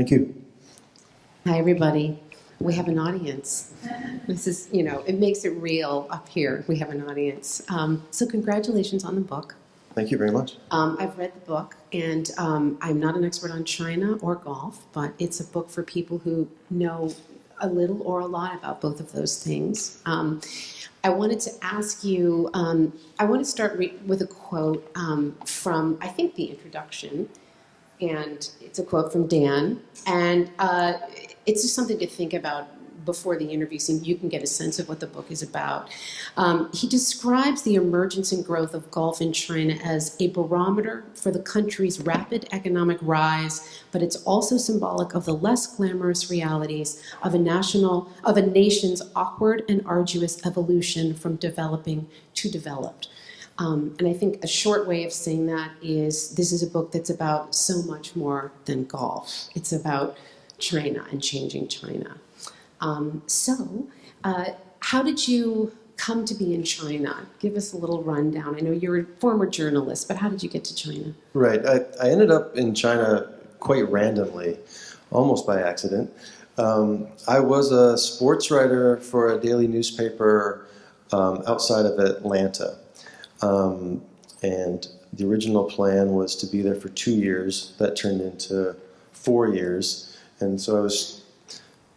Thank you. Hi, everybody. We have an audience. This is, it makes it real up here. We have an audience. So congratulations on the book. Thank you very much. I've read the book, and I'm not an expert on China or golf, but it's a book for people who know a little or a lot about both of those things. I wanted to ask you, I want to start with a quote from, I think, the introduction. And it's a quote from Dan. And it's just something to think about before the interview so you can get a sense of what the book is about. He describes the emergence and growth of golf in China as a barometer for the country's rapid economic rise, but it's also symbolic of the less glamorous realities of a nation's awkward and arduous evolution from developing to developed. And I think a short way of saying that is this is a book that's about so much more than golf. It's about China and changing China. How did you come to be in China? Give us a little rundown. I know you're a former journalist, but how did you get to China? Right. I ended up in China quite randomly, almost by accident. I was a sports writer for a daily newspaper outside of Atlanta. And the original plan was to be there for 2 years. That turned into 4 years. And so I was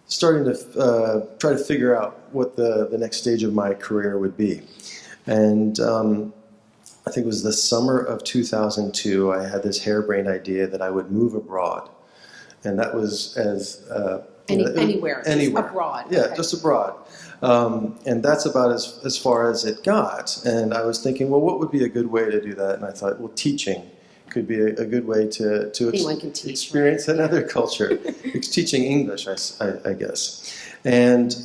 starting to try to figure out what the next stage of my career would be. And I think it was the summer of 2002, I had this harebrained idea that I would move abroad. And that was anywhere. Anywhere. Abroad. Yeah, okay. Just abroad. And that's about as far as it got. And I was thinking, well, what would be a good way to do that? And I thought, well, teaching could be a good way to experience another culture. It's teaching English, I guess. And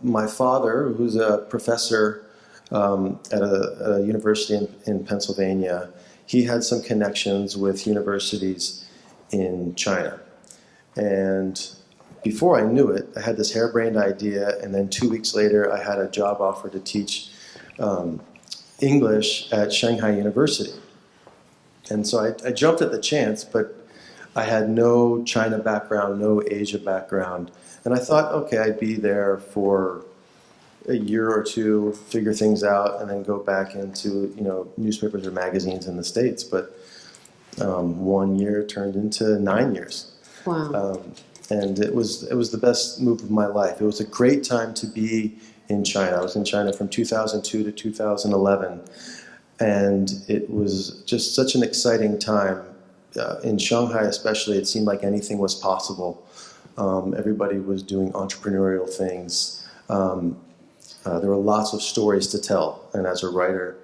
my father, who's a professor at a university in Pennsylvania, he had some connections with universities in China. And before I knew it, I had this harebrained idea, and then 2 weeks later, I had a job offer to teach English at Shanghai University. And so I jumped at the chance, but I had no China background, no Asia background. And I thought, okay, I'd be there for a year or two, figure things out, and then go back into newspapers or magazines in the States. But 1 year turned into 9 years. Wow. And it was the best move of my life. It was a great time to be in China. I was in China from 2002 to 2011. And it was just such an exciting time. In Shanghai especially, it seemed like anything was possible. Everybody was doing entrepreneurial things. There were lots of stories to tell. And as a writer,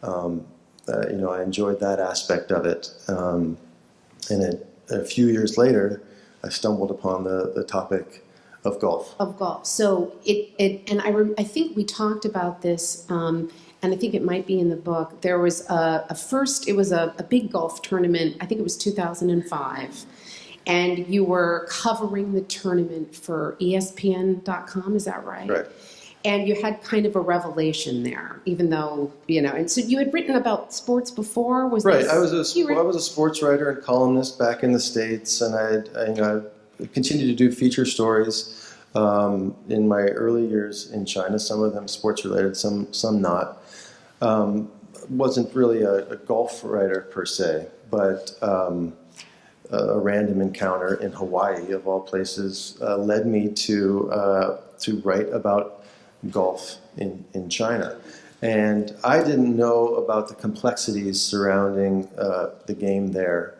I enjoyed that aspect of it. And a few years later, I stumbled upon the topic of golf. Of golf. So I think we talked about this, and I think it might be in the book. There was it was a big golf tournament. I think it was 2005, and you were covering the tournament for ESPN.com. Is that right? Right. And you had kind of a revelation there, even though, and so you had written about sports before? Right. I was a sports writer and columnist back in the States, and I continued to do feature stories in my early years in China, some of them sports related, some not. Wasn't really a golf writer per se, but a random encounter in Hawaii, of all places, led me to write about golf in China. And I didn't know about the complexities surrounding the game there.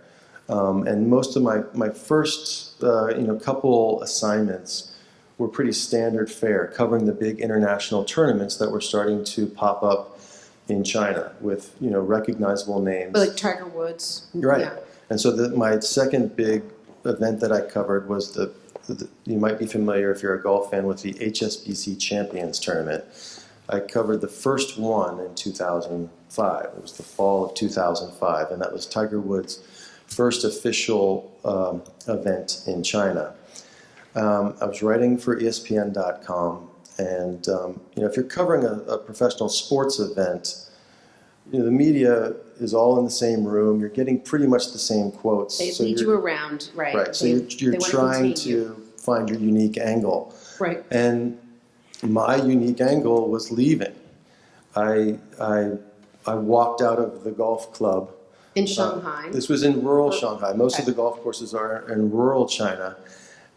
And most of my first couple assignments were pretty standard fare, covering the big international tournaments that were starting to pop up in China with recognizable names. Like Tiger Woods. Right. Yeah. And so my second big event that I covered was you might be familiar if you're a golf fan with the HSBC Champions Tournament. I covered the first one in 2005. It was the fall of 2005, and that was Tiger Woods' first official event in China. I was writing for ESPN.com, and if you're covering a professional sports event, the media is all in the same room. You're getting pretty much the same quotes. They lead you around, right? Right. So you're trying to find your unique angle. Right. And my unique angle was leaving. I walked out of the golf club. In Shanghai. This was in rural Shanghai. Most of the golf courses are in rural China.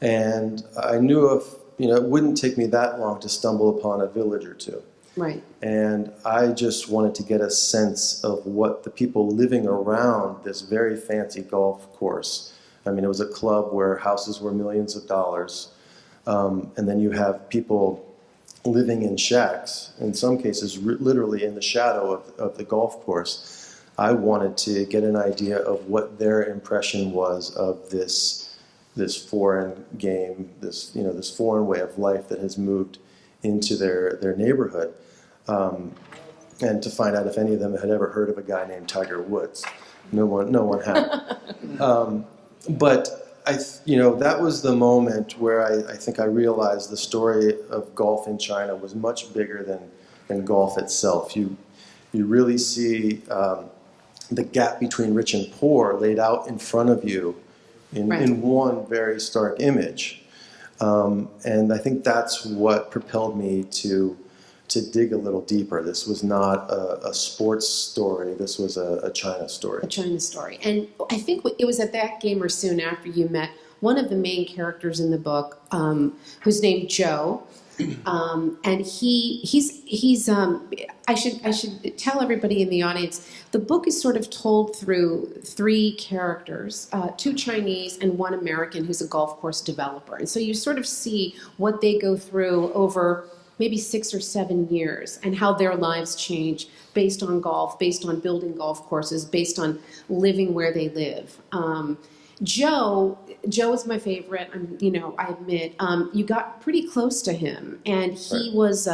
And I knew it wouldn't take me that long to stumble upon a village or two. Right. And I just wanted to get a sense of what the people living around this very fancy golf course. I mean, it was a club where houses were millions of dollars. And then you have people living in shacks, in some cases literally in the shadow of the golf course. I wanted to get an idea of what their impression was of this foreign game, this foreign way of life that has moved into their neighborhood. And to find out if any of them had ever heard of a guy named Tiger Woods. No one had. But that was the moment where I think I realized the story of golf in China was much bigger than golf itself. You really see the gap between rich and poor laid out in front of you in one very stark image. And I think that's what propelled me to dig a little deeper. This was not a sports story. This was a China story. A China story. And I think it was at that game or soon after you met one of the main characters in the book, who's named Joe. And he's I should tell everybody in the audience, the book is sort of told through three characters, two Chinese and one American who's a golf course developer. And so you sort of see what they go through over maybe 6 or 7 years, and how their lives change based on golf, based on building golf courses, based on living where they live. Joe is my favorite. I admit. You got pretty close to him, and he was.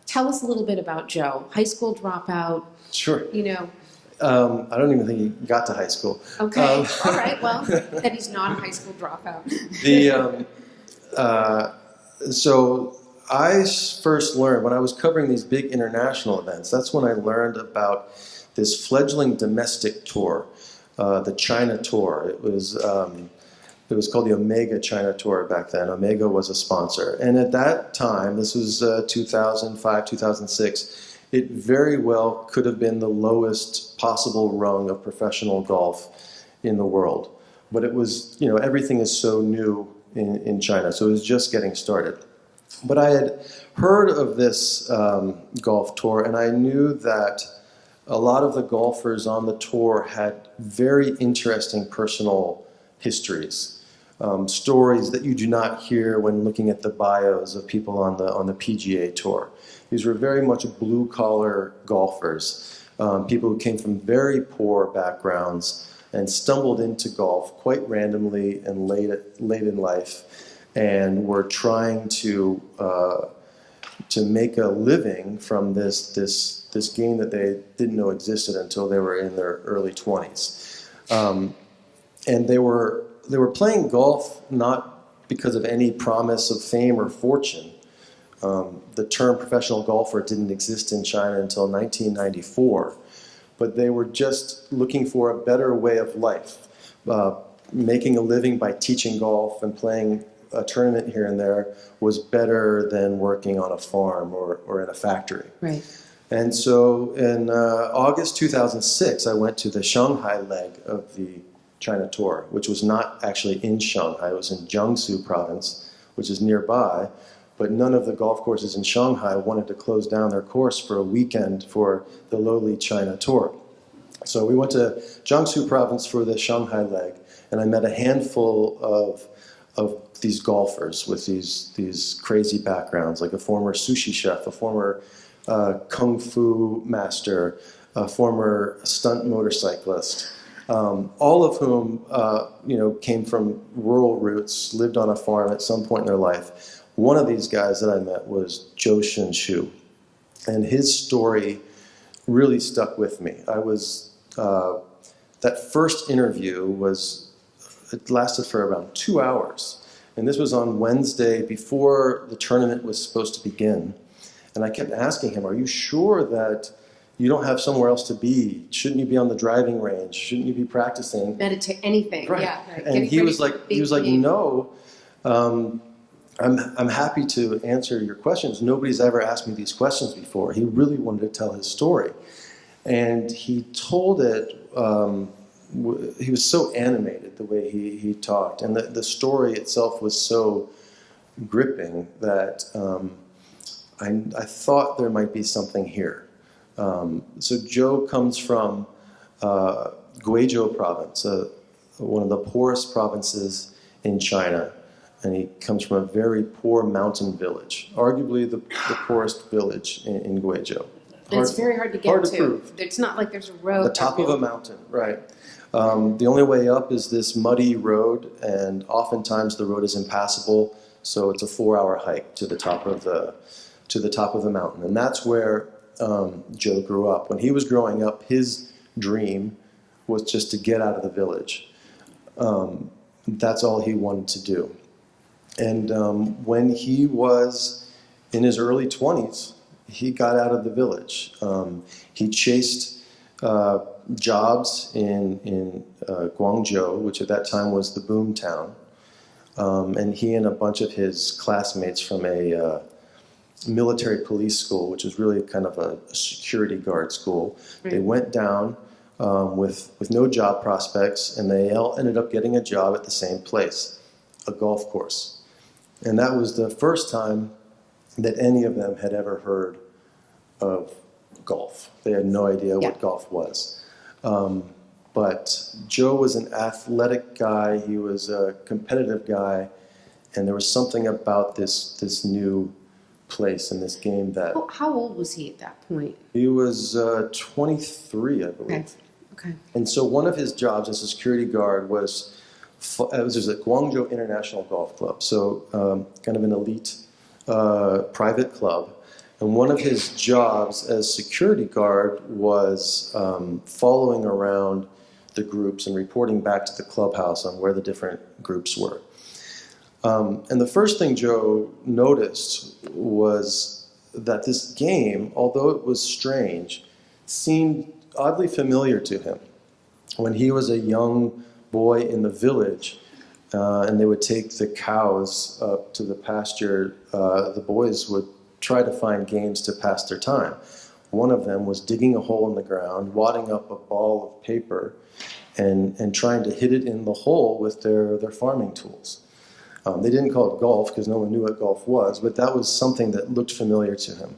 Tell us a little bit about Joe. High school dropout. Sure. I don't even think he got to high school. Okay. All right. Well, then he's not a high school dropout. So I first learned when I was covering these big international events. That's when I learned about this fledgling domestic tour, the China Tour. It was called the Omega China Tour back then. Omega was a sponsor, and at that time, this was 2005, 2006. It very well could have been the lowest possible rung of professional golf in the world, but it was everything is so new in China, so it was just getting started. But I had heard of this golf tour, and I knew that a lot of the golfers on the tour had very interesting personal histories, stories that you do not hear when looking at the bios of people on the PGA Tour. These were very much blue-collar golfers, people who came from very poor backgrounds and stumbled into golf quite randomly and late in life, and were trying to make a living from this game that they didn't know existed until they were in their early 20s. And they were playing golf not because of any promise of fame or fortune. The term professional golfer didn't exist in China until 1994, but they were just looking for a better way of life, making a living by teaching golf and playing a tournament here and there was better than working on a farm or in a factory. Right. And so in August 2006, I went to the Shanghai leg of the China Tour, which was not actually in Shanghai. It was in Jiangsu province, which is nearby. But none of the golf courses in Shanghai wanted to close down their course for a weekend for the lowly China Tour. So we went to Jiangsu province for the Shanghai leg, and I met a handful of these golfers with these crazy backgrounds, like a former sushi chef, a former kung fu master, a former stunt motorcyclist, all of whom came from rural roots, lived on a farm at some point in their life. One of these guys that I met was Zhou Shunshu, and his story really stuck with me. That first interview it lasted for around 2 hours. And this was on Wednesday before the tournament was supposed to begin. And I kept asking him, are you sure that you don't have somewhere else to be. Shouldn't you be on the driving range? Shouldn't you be practicing? Meditate, anything. Right. Yeah. Right. And he was like, no, I'm happy to answer your questions. Nobody's ever asked me these questions before. He really wanted to tell his story. And he told it, he was so animated the way he talked. And the story itself was so gripping that I thought there might be something here. So Joe comes from Guizhou province, one of the poorest provinces in China. And he comes from a very poor mountain village, arguably the poorest village in Guizhou. It's very hard to get to. Prove. It's not like there's a road. The top of a mountain, right. The only way up is this muddy road, and oftentimes the road is impassable, so it's a 4-hour hike to the top of the mountain. And that's where Joe grew up. When he was growing up, his dream was just to get out of the village. That's all he wanted to do. And when he was in his early 20s, he got out of the village. He chased jobs in Guangzhou, which at that time was the boom town. And he and a bunch of his classmates from a military police school, which is really kind of a security guard school, they went down with no job prospects, and they all ended up getting a job at the same place, a golf course. And that was the first time that any of them had ever heard of golf. They had no idea what golf was. But Joe was an athletic guy. He was a competitive guy. And there was something about this new place in this game that... How old was he at that point? He was 23, I believe. Okay. And so one of his jobs as a security guard was at Guangzhou International Golf Club, so kind of an elite private club. And one of his jobs as security guard was following around the groups and reporting back to the clubhouse on where the different groups were. And the first thing Joe noticed was that this game, although it was strange, seemed oddly familiar to him. When he was a young boy in the village, and they would take the cows up to the pasture, the boys would try to find games to pass their time. One of them was digging a hole in the ground, wadding up a ball of paper, and trying to hit it in the hole with their farming tools. They didn't call it golf because no one knew what golf was, but that was something that looked familiar to him.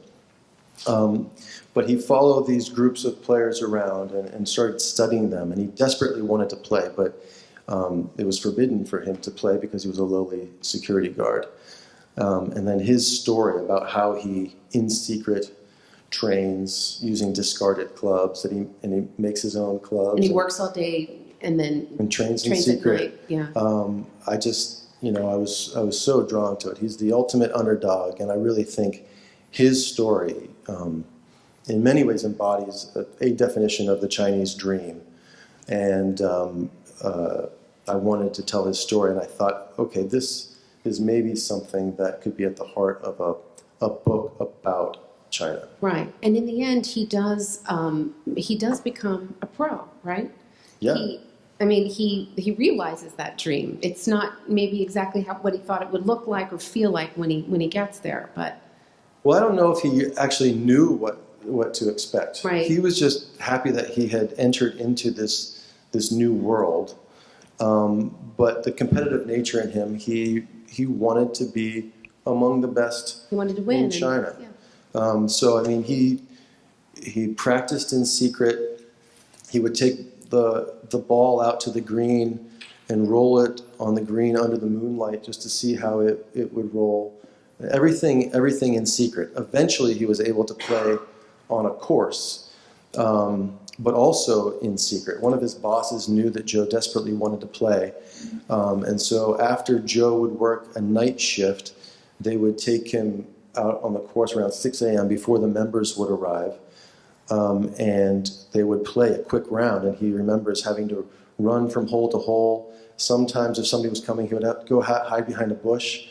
But he followed these groups of players around and started studying them, and he desperately wanted to play, but it was forbidden for him to play because he was a lowly security guard. And then his story about how he, in secret, trains using discarded clubs, and he makes his own clubs. And he works all day and then trains in secret. At night. Yeah. I just, I was so drawn to it. He's the ultimate underdog, and I really think his story, in many ways, embodies a definition of the Chinese dream. And I wanted to tell his story, and I thought, okay, this is maybe something that could be at the heart of a book about China. Right, and in the end, he does become a pro, right? Yeah. He realizes that dream. It's not maybe exactly what he thought it would look like or feel like when he gets there, but. Well, I don't know if he actually knew what to expect. Right. He was just happy that he had entered into this new world. But the competitive nature in him, he wanted to be among the best. He wanted to win in China. Yeah. So he practiced in secret. He would take the ball out to the green and roll it on the green under the moonlight just to see how it would roll. Everything in secret. Eventually, he was able to play on a course, but also in secret. One of his bosses knew that Joe desperately wanted to play, and so after Joe would work a night shift, they would take him out on the course around 6 a.m. before the members would arrive, and they would play a quick round, and he remembers having to run from hole to hole. Sometimes if somebody was coming, he would have to go hide behind a bush.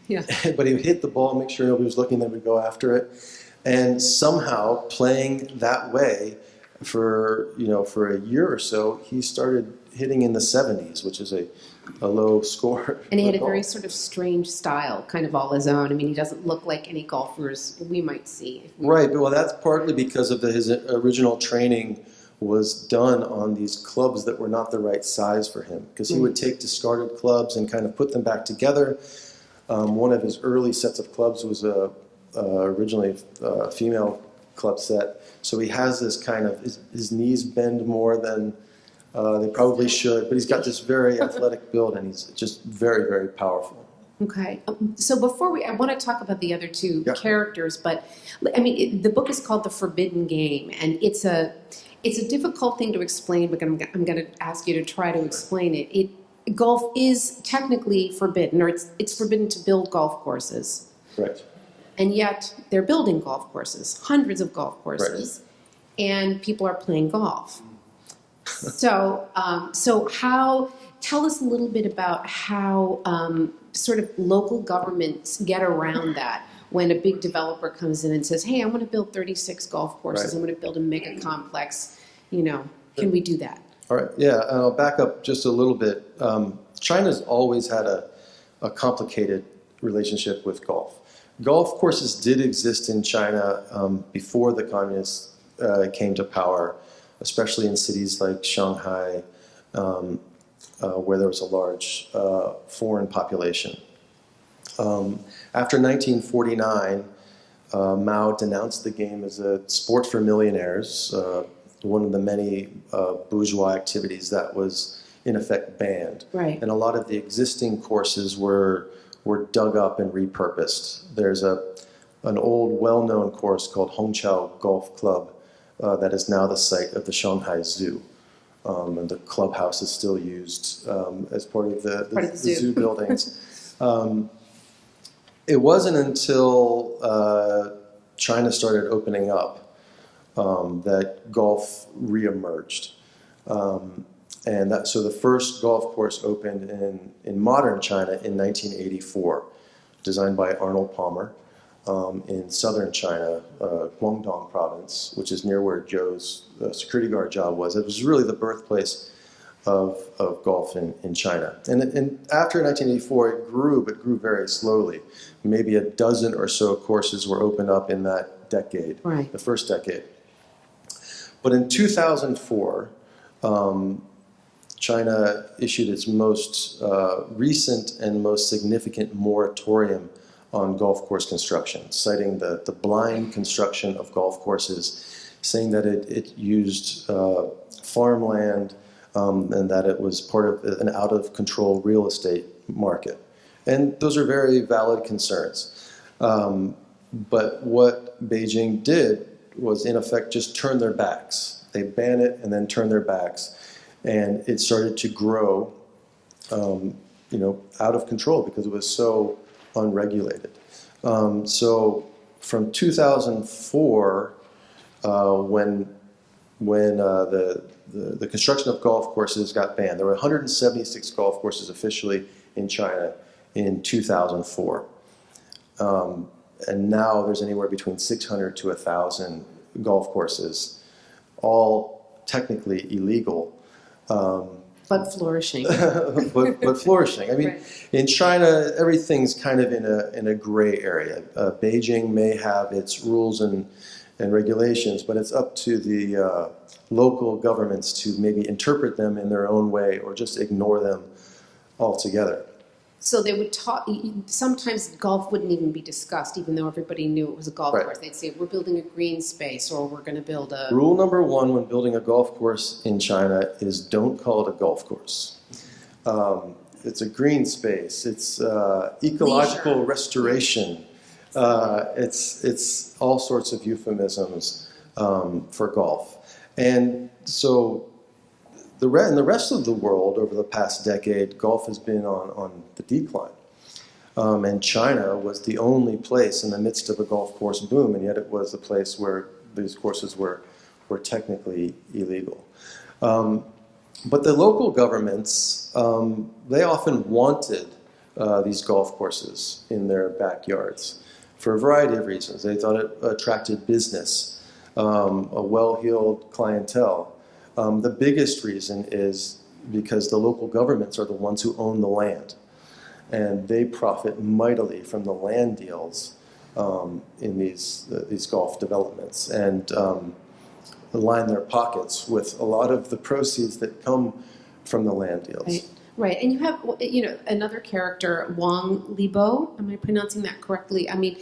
Yeah. But he would hit the ball, make sure nobody was looking, then would go after it. And somehow playing that way for a year or so, he started hitting in the 70s, which is a low score. And he had a very sort of strange style, kind of all his own. I mean, he doesn't look like any golfers we might see. Right, but well, that's partly because of his original training was done on these clubs that were not the right size for him. Because he would take discarded clubs and kind of put them back together. One of his early sets of clubs was originally a female club set. So he has this kind of, his knees bend more than they probably should, but he's got this very athletic build, and he's just very, very powerful. Okay. So before I want to talk about the other two characters, but I mean, the book is called The Forbidden Game, and it's a difficult thing to explain, but I'm going to ask you to try to explain it. Golf is technically forbidden, or it's forbidden to build golf courses. Right. And yet they're building golf courses, hundreds of golf courses, and people are playing golf. So, tell us a little bit about how sort of local governments get around that when a big developer comes in and says, hey, I want to build 36 golf courses, I want to build a mega complex, can we do that? All right, yeah, and I'll back up just a little bit. China's always had a complicated relationship with golf. Golf courses did exist in China before the communists came to power, especially in cities like Shanghai, where there was a large foreign population. After 1949, Mao denounced the game as a sport for millionaires, one of the many bourgeois activities that was in effect banned. Right. And a lot of the existing courses were dug up and repurposed. There's an old, well-known course called Hongqiao Golf Club that is now the site of the Shanghai Zoo. And the clubhouse is still used as part of the zoo buildings. It wasn't until China started opening up that golf reemerged. So the first golf course opened in modern China in 1984, designed by Arnold Palmer in southern China, Guangdong province, which is near where Joe's security guard job was. It was really the birthplace of golf in China. And after 1984, it grew, but grew very slowly. Maybe a dozen or so courses were opened up in that decade, the first decade. But in 2004, China issued its most recent and most significant moratorium on golf course construction, citing the blind construction of golf courses, saying that it used farmland and that it was part of an out-of-control real estate market. And those are very valid concerns. But what Beijing did was, in effect, just turn their backs. They ban it and then turn their backs. And it started to grow, out of control because it was so unregulated. So from 2004, when the construction of golf courses got banned, there were 176 golf courses officially in China in 2004. And now there's anywhere between 600 to 1,000 golf courses, all technically illegal. But flourishing. but flourishing. I mean, in China, everything's kind of in a gray area. Beijing may have its rules and regulations, but it's up to the local governments to maybe interpret them in their own way or just ignore them altogether. So they would talk, sometimes golf wouldn't even be discussed, even though everybody knew it was a golf course. They'd say, we're building a green space, or we're going to build a... Rule number one when building a golf course in China is don't call it a golf course. It's a green space. It's ecological Leisure. Restoration. It's all sorts of euphemisms for golf. And so... in the rest of the world, over the past decade, golf has been on the decline. And China was the only place in the midst of a golf course boom, and yet it was the place where these courses were technically illegal. But the local governments, they often wanted these golf courses in their backyards. for a variety of reasons. They thought it attracted business, a well-heeled clientele. The biggest reason is because the local governments are the ones who own the land, and they profit mightily from the land deals in these golf developments, and line their pockets with a lot of the proceeds that come from the land deals. Right. Right, and you have, another character, Wang Li Bo. Am I pronouncing that correctly? I mean,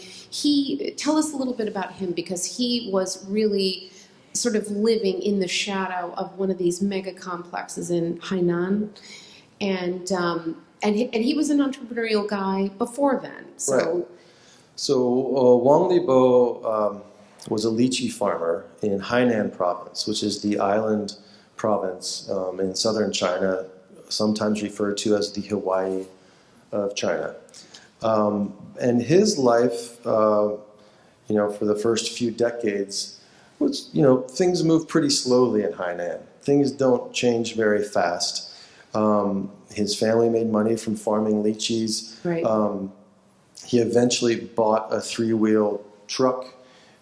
tell us a little bit about him, because he was really sort of living in the shadow of one of these mega complexes in Hainan, and he was an entrepreneurial guy before then. So, right. So Wang Li Bo was a lychee farmer in Hainan province, which is the island province in southern China, sometimes referred to as the Hawaii of China. And his life, for the first few decades, was, things move pretty slowly in Hainan. Things don't change very fast. His family made money from farming lychees. Right. He eventually bought a three-wheel truck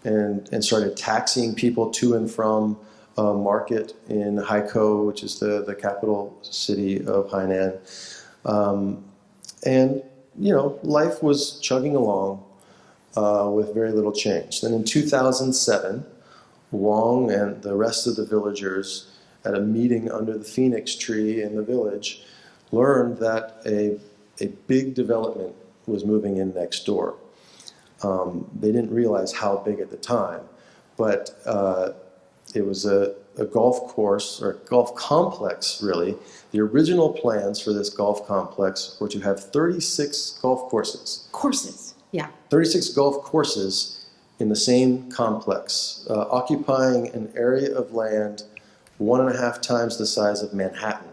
and started taxiing people to and from a market in Haikou, which is the capital city of Hainan. Life was chugging along with very little change. Then in 2007, Wang and the rest of the villagers at a meeting under the phoenix tree in the village learned that a big development was moving in next door. They didn't realize how big at the time, but it was a golf course, or golf complex, really. The original plans for this golf complex were to have 36 golf courses. Courses, yeah. 36 golf courses in the same complex, occupying an area of land 1.5 times the size of Manhattan,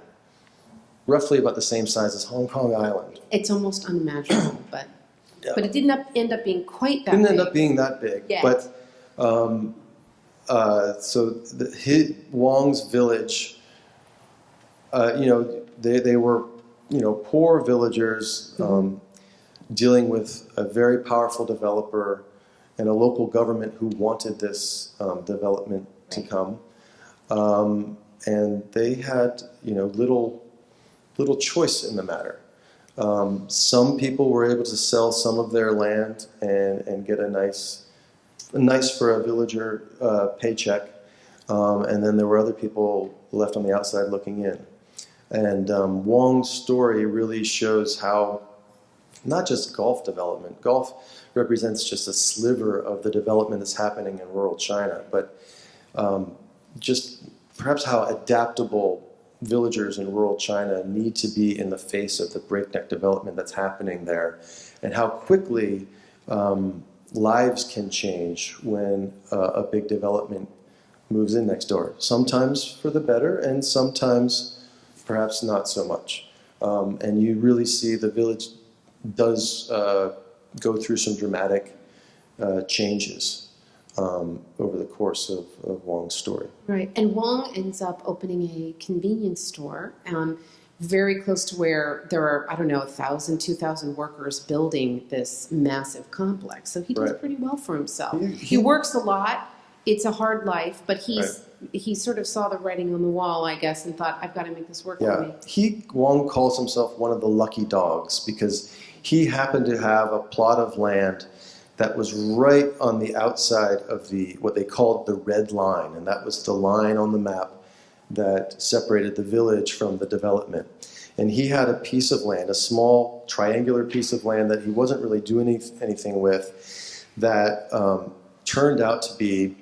roughly about the same size as Hong Kong Island. It's almost unimaginable, but it didn't end up being quite that big. Didn't end up being that big, yeah. But Wang's village, they were, poor villagers dealing with a very powerful developer and a local government who wanted this development to come, and they had, little choice in the matter. Some people were able to sell some of their land and get a nice for a villager paycheck, and then there were other people left on the outside looking in. And Wang's story really shows how not just golf development, golf represents just a sliver of the development that's happening in rural China, but just perhaps how adaptable villagers in rural China need to be in the face of the breakneck development that's happening there, and how quickly lives can change when a big development moves in next door. Sometimes for the better, and sometimes perhaps not so much. And you really see the village does go through some dramatic changes over the course of Wang's story. Right, and Wang ends up opening a convenience store very close to where there are, 1,000, 2,000 workers building this massive complex. So he does pretty well for himself. He works a lot. It's a hard life, but he sort of saw the writing on the wall, I guess, and thought, I've got to make this work for me. Wang calls himself one of the lucky dogs because he happened to have a plot of land that was right on the outside of what they called the red line, and that was the line on the map that separated the village from the development. And he had a piece of land, a small triangular piece of land that he wasn't really doing anything with, that turned out to be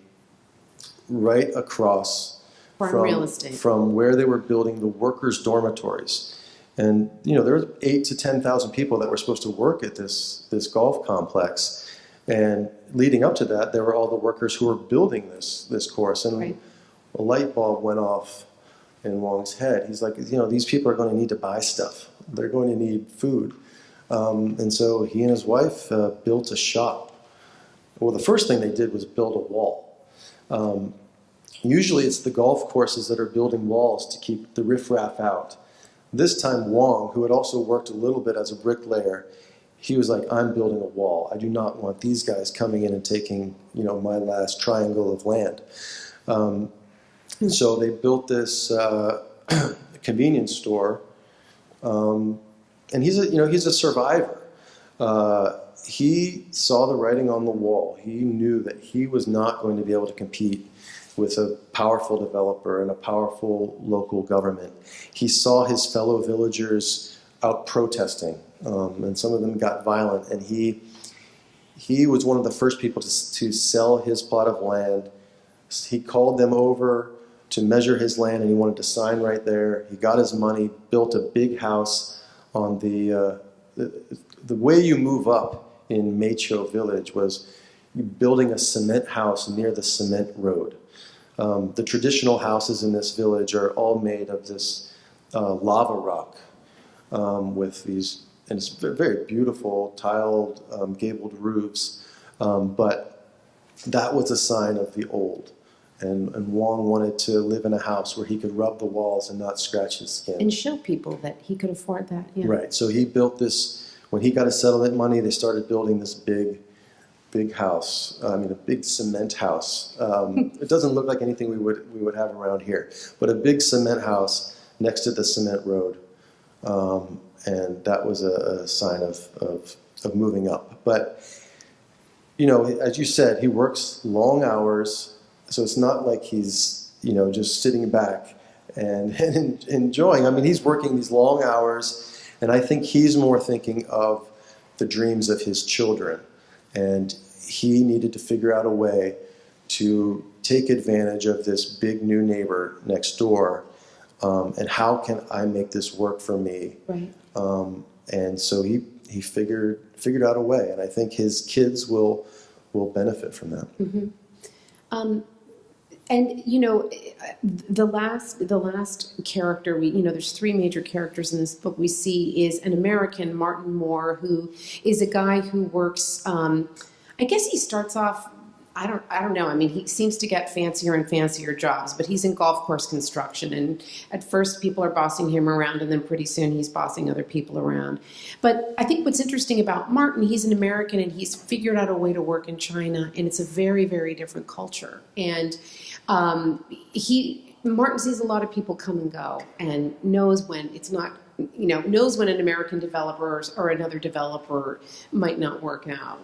right across from where they were building the workers' dormitories. And there were 8,000 to 10,000 people that were supposed to work at this golf complex. And leading up to that, there were all the workers who were building this course. And a light bulb went off in Wang's head. He's like, these people are going to need to buy stuff. They're going to need food. And so he and his wife built a shop. Well, the first thing they did was build a wall. Usually it's the golf courses that are building walls to keep the riffraff out. This time Wang, who had also worked a little bit as a bricklayer, he was like, I'm building a wall. I do not want these guys coming in and taking, my last triangle of land. So they built this convenience store, and he's a survivor. He saw the writing on the wall. He knew that he was not going to be able to compete with a powerful developer and a powerful local government. He saw his fellow villagers out protesting, and some of them got violent, and he was one of the first people to sell his plot of land. He called them over to measure his land, and he wanted to sign right there. He got his money, built a big house on the way you move up in Meicho village was building a cement house near the cement road. The traditional houses in this village are all made of this lava rock with these, and it's very beautiful tiled gabled roofs, but that was a sign of the old. And Wang wanted to live in a house where he could rub the walls and not scratch his skin. And show people that he could afford that. Yeah. Right. So he built this, when he got his settlement money, they started building this big house. I mean, a big cement house. It doesn't look like anything we would have around here, but a big cement house next to the cement road. And that was a sign of moving up. But, as you said, he works long hours. So it's not like he's, just sitting back and enjoying. I mean, he's working these long hours, and I think he's more thinking of the dreams of his children. And he needed to figure out a way to take advantage of this big new neighbor next door, and how can I make this work for me? Right. And so he figured out a way, and I think his kids will benefit from that. Mm-hmm. And the last character there's three major characters in this book we see is an American, Martin Moore, who is a guy who works. I guess he starts off. I don't know. I mean, he seems to get fancier and fancier jobs, but he's in golf course construction, and at first people are bossing him around, and then pretty soon he's bossing other people around. But I think what's interesting about Martin, he's an American, and he's figured out a way to work in China, and it's a very, very different culture. And Martin sees a lot of people come and go, and knows when it's not. Knows when an American developer or another developer might not work out.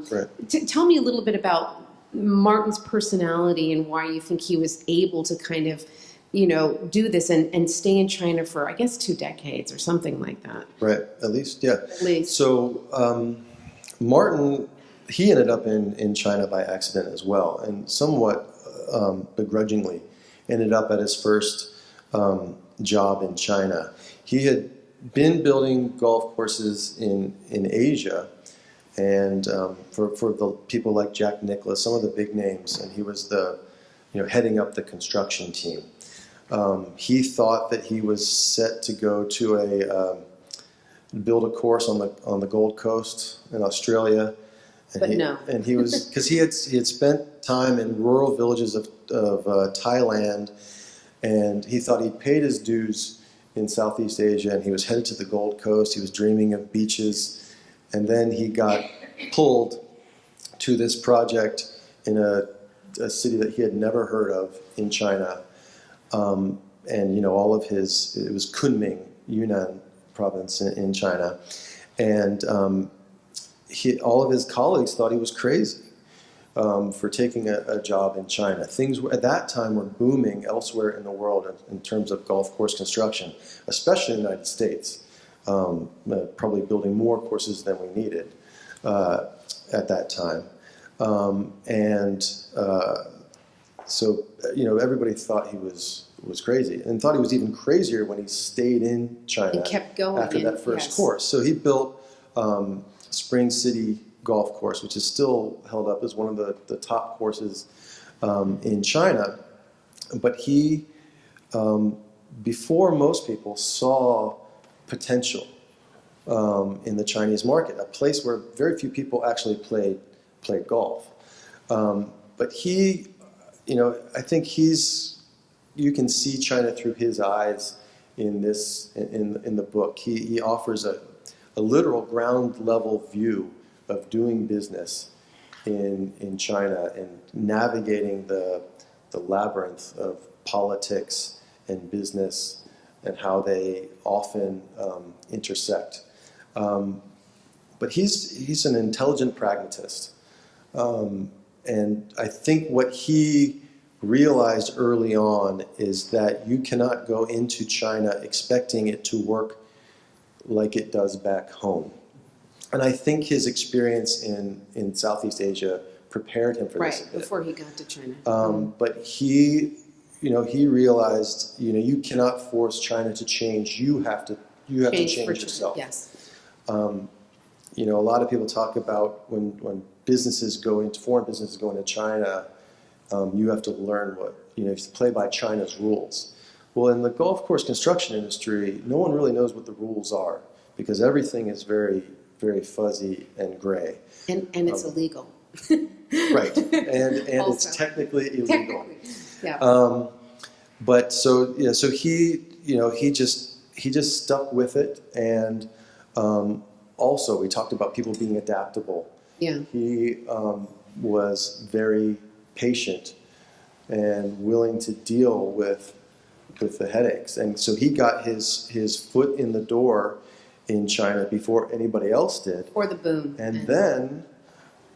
Right. Tell me a little bit about Martin's personality and why you think he was able to kind of, do this and stay in China for, I guess, 2 decades or something like that. Right. At least, yeah. At least. So Martin, he ended up in China by accident as well, and somewhat begrudgingly ended up at his first job in China. He had been building golf courses in Asia, and for the people like Jack Nicklaus, some of the big names, and he was heading up the construction team. He thought that he was set to go to build a course on the Gold Coast in Australia, and he was, because he had spent time in rural villages of Thailand, and he thought he'd paid his dues in Southeast Asia, and he was headed to the Gold Coast. He was dreaming of beaches, and then he got pulled to this project in a city that he had never heard of in China, and all of it was Kunming, Yunnan province in China, and all of his colleagues thought he was crazy for taking a job in China. Things at that time were booming elsewhere in the world in terms of golf course construction, especially in the United States, probably building more courses than we needed at that time. So everybody thought he was crazy, and thought he was even crazier when he stayed in China and kept going after that first course. So he built Spring City Golf Course, which is still held up as one of the top courses in China. But he, before most people, saw potential in the Chinese market, a place where very few people actually played golf. But he, I think you can see China through his eyes in the book. He offers a a literal ground level view of doing business in China and navigating the labyrinth of politics and business and how they often intersect. But he's an intelligent pragmatist. And I think what he realized early on is that you cannot go into China expecting it to work like it does back home. And I think his experience in Southeast Asia prepared him for this a bit. Right, before he got to China. But he realized, you cannot force China to change. You have to change yourself. Yes. A lot of people talk about when foreign businesses go into China, you have to learn you have to play by China's rules. Well, in the golf course construction industry, no one really knows what the rules are because everything is very, very fuzzy and gray. And it's illegal. Right, and it's technically illegal. Yeah. But so he just stuck with it, and also we talked about people being adaptable. Yeah. He was very patient and willing to deal with the headaches, and so he got his foot in the door in China before anybody else did. Or the boom. And then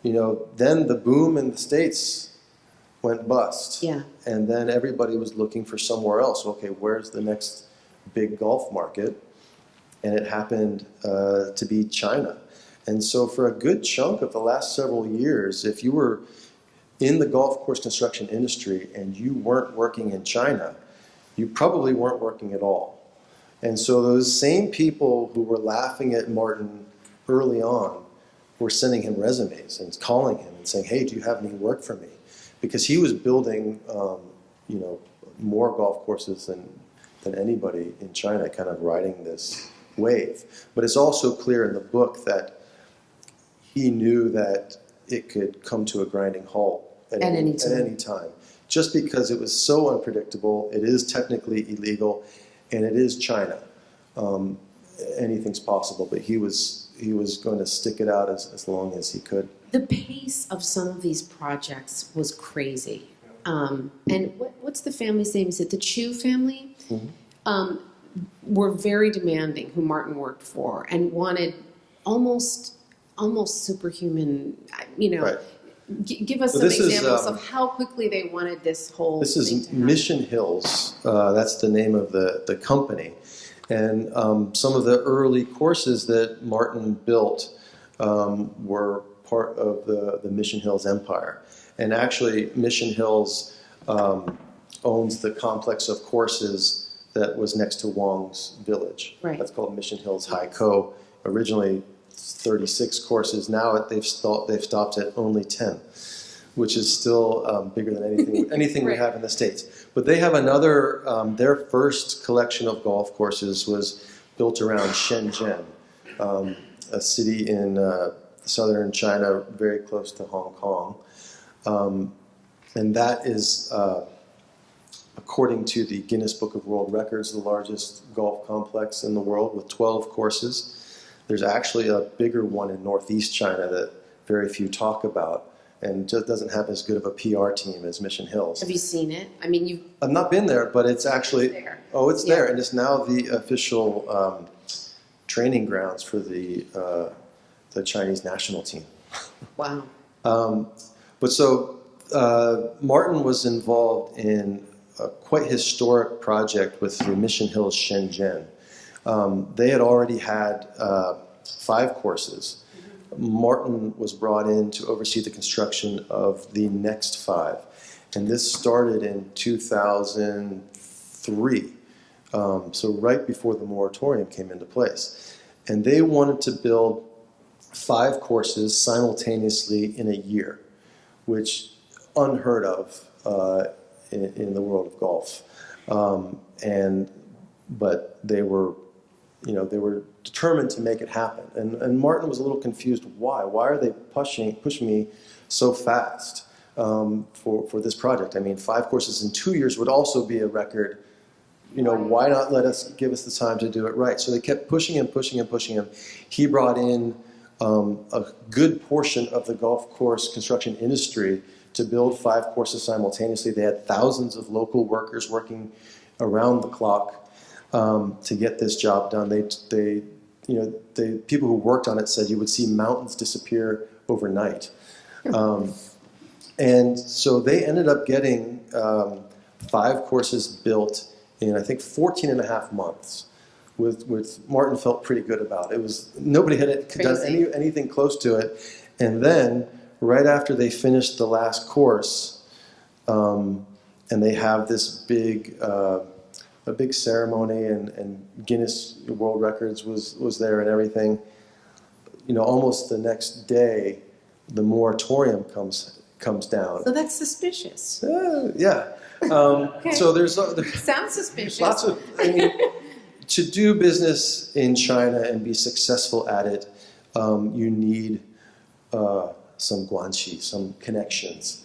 the boom in the States went bust. Yeah. And then everybody was looking for somewhere else. Okay, where's the next big golf market? And it happened to be China. And so for a good chunk of the last several years, if you were in the golf course construction industry and you weren't working in China, you probably weren't working at all. And so those same people who were laughing at Martin early on were sending him resumes and calling him and saying, hey, do you have any work for me? Because he was building, more golf courses than anybody in China, kind of riding this wave. But it's also clear in the book that he knew that it could come to a grinding halt at any time. Just because it was so unpredictable, it is technically illegal, and it is China. Anything's possible, but he was going to stick it out as long as he could. The pace of some of these projects was crazy. And what's the family's name? Is it the Chu family? Mm-hmm. Were very demanding, who Martin worked for, and wanted almost superhuman, Right. Give us some examples of how quickly they wanted this whole This thing is to happen. Mission Hills. That's the name of the company. And some of the early courses that Martin built were part of the Mission Hills empire. And actually, Mission Hills owns the complex of courses that was next to Wang's village. Right. That's called Mission Hills Haikou. Originally 36 courses. Now they've stopped at only 10, which is still bigger than anything Right. we have in the States. But they have another. Their first collection of golf courses was built around Shenzhen, a city in southern China, very close to Hong Kong, and that is, according to the Guinness Book of World Records, the largest golf complex in the world with 12 courses. There's actually a bigger one in northeast China that very few talk about, and just doesn't have as good of a PR team as Mission Hills. Have you seen it? I mean, I've not been there, but it's actually there. Oh, it's there, and it's now the official training grounds for the Chinese national team. Wow. But so Martin was involved in a quite historic project with the Mission Hills Shenzhen. They had already had 5 courses. Martin was brought in to oversee the construction of the next 5. And this started in 2003, so right before the moratorium came into place. And they wanted to build 5 courses simultaneously in a year, which unheard of in the world of golf. But they were determined to make it happen. And Martin was a little confused. Why? Why are they pushing me so fast for this project? I mean, 5 courses in 2 years would also be a record why not give us the time to do it right? So they kept pushing him. He brought in a good portion of the golf course construction industry to build 5 courses simultaneously. They had thousands of local workers working around the clock to get this job done. The people who worked on it said you would see mountains disappear overnight. And so they ended up getting 5 courses built in, I think, 14 and a half months. With Martin felt pretty good about it. Nobody had done anything close to it. And then, right after they finished the last course, and they have this big ceremony, and Guinness World Records was there and everything. Almost the next day, the moratorium comes down. So that's suspicious. Yeah. Okay. So there's sounds suspicious. Lots of. To do business in China and be successful at it, you need some guanxi, some connections.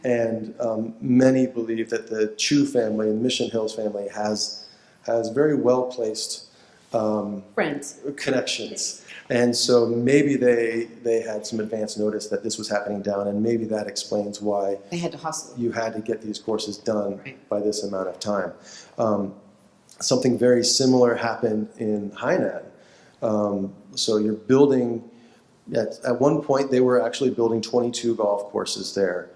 And many believe that the Chu family and Mission Hills family has very well-placed friends, connections. And so maybe they had some advance notice that this was happening down, and maybe that explains why they had to hustle. You had to get these courses done by this amount of time. Something very similar happened in Hainan. So you're building, at one point they were actually building 22 golf courses there.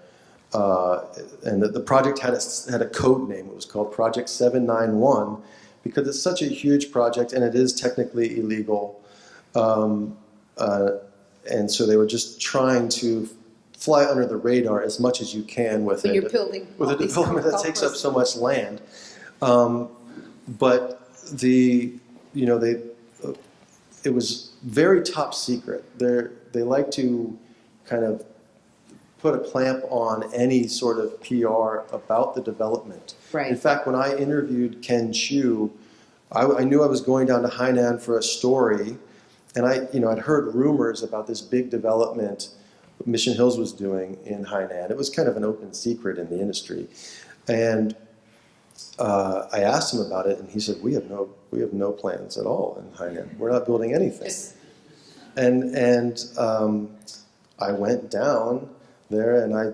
And the project had a code name. It was called Project 791 because it's such a huge project and it is technically illegal. And so they were just trying to fly under the radar as much as you can with a development that takes up so much land. But it was very top secret. They like to kind of put a clamp on any sort of PR about the development. Right. In fact, when I interviewed Ken Chu, I knew I was going down to Hainan for a story, and I'd heard rumors about this big development Mission Hills was doing in Hainan. It was kind of an open secret in the industry, and I asked him about it, and he said, "We have no plans at all in Hainan. We're not building anything." And I went down there, and I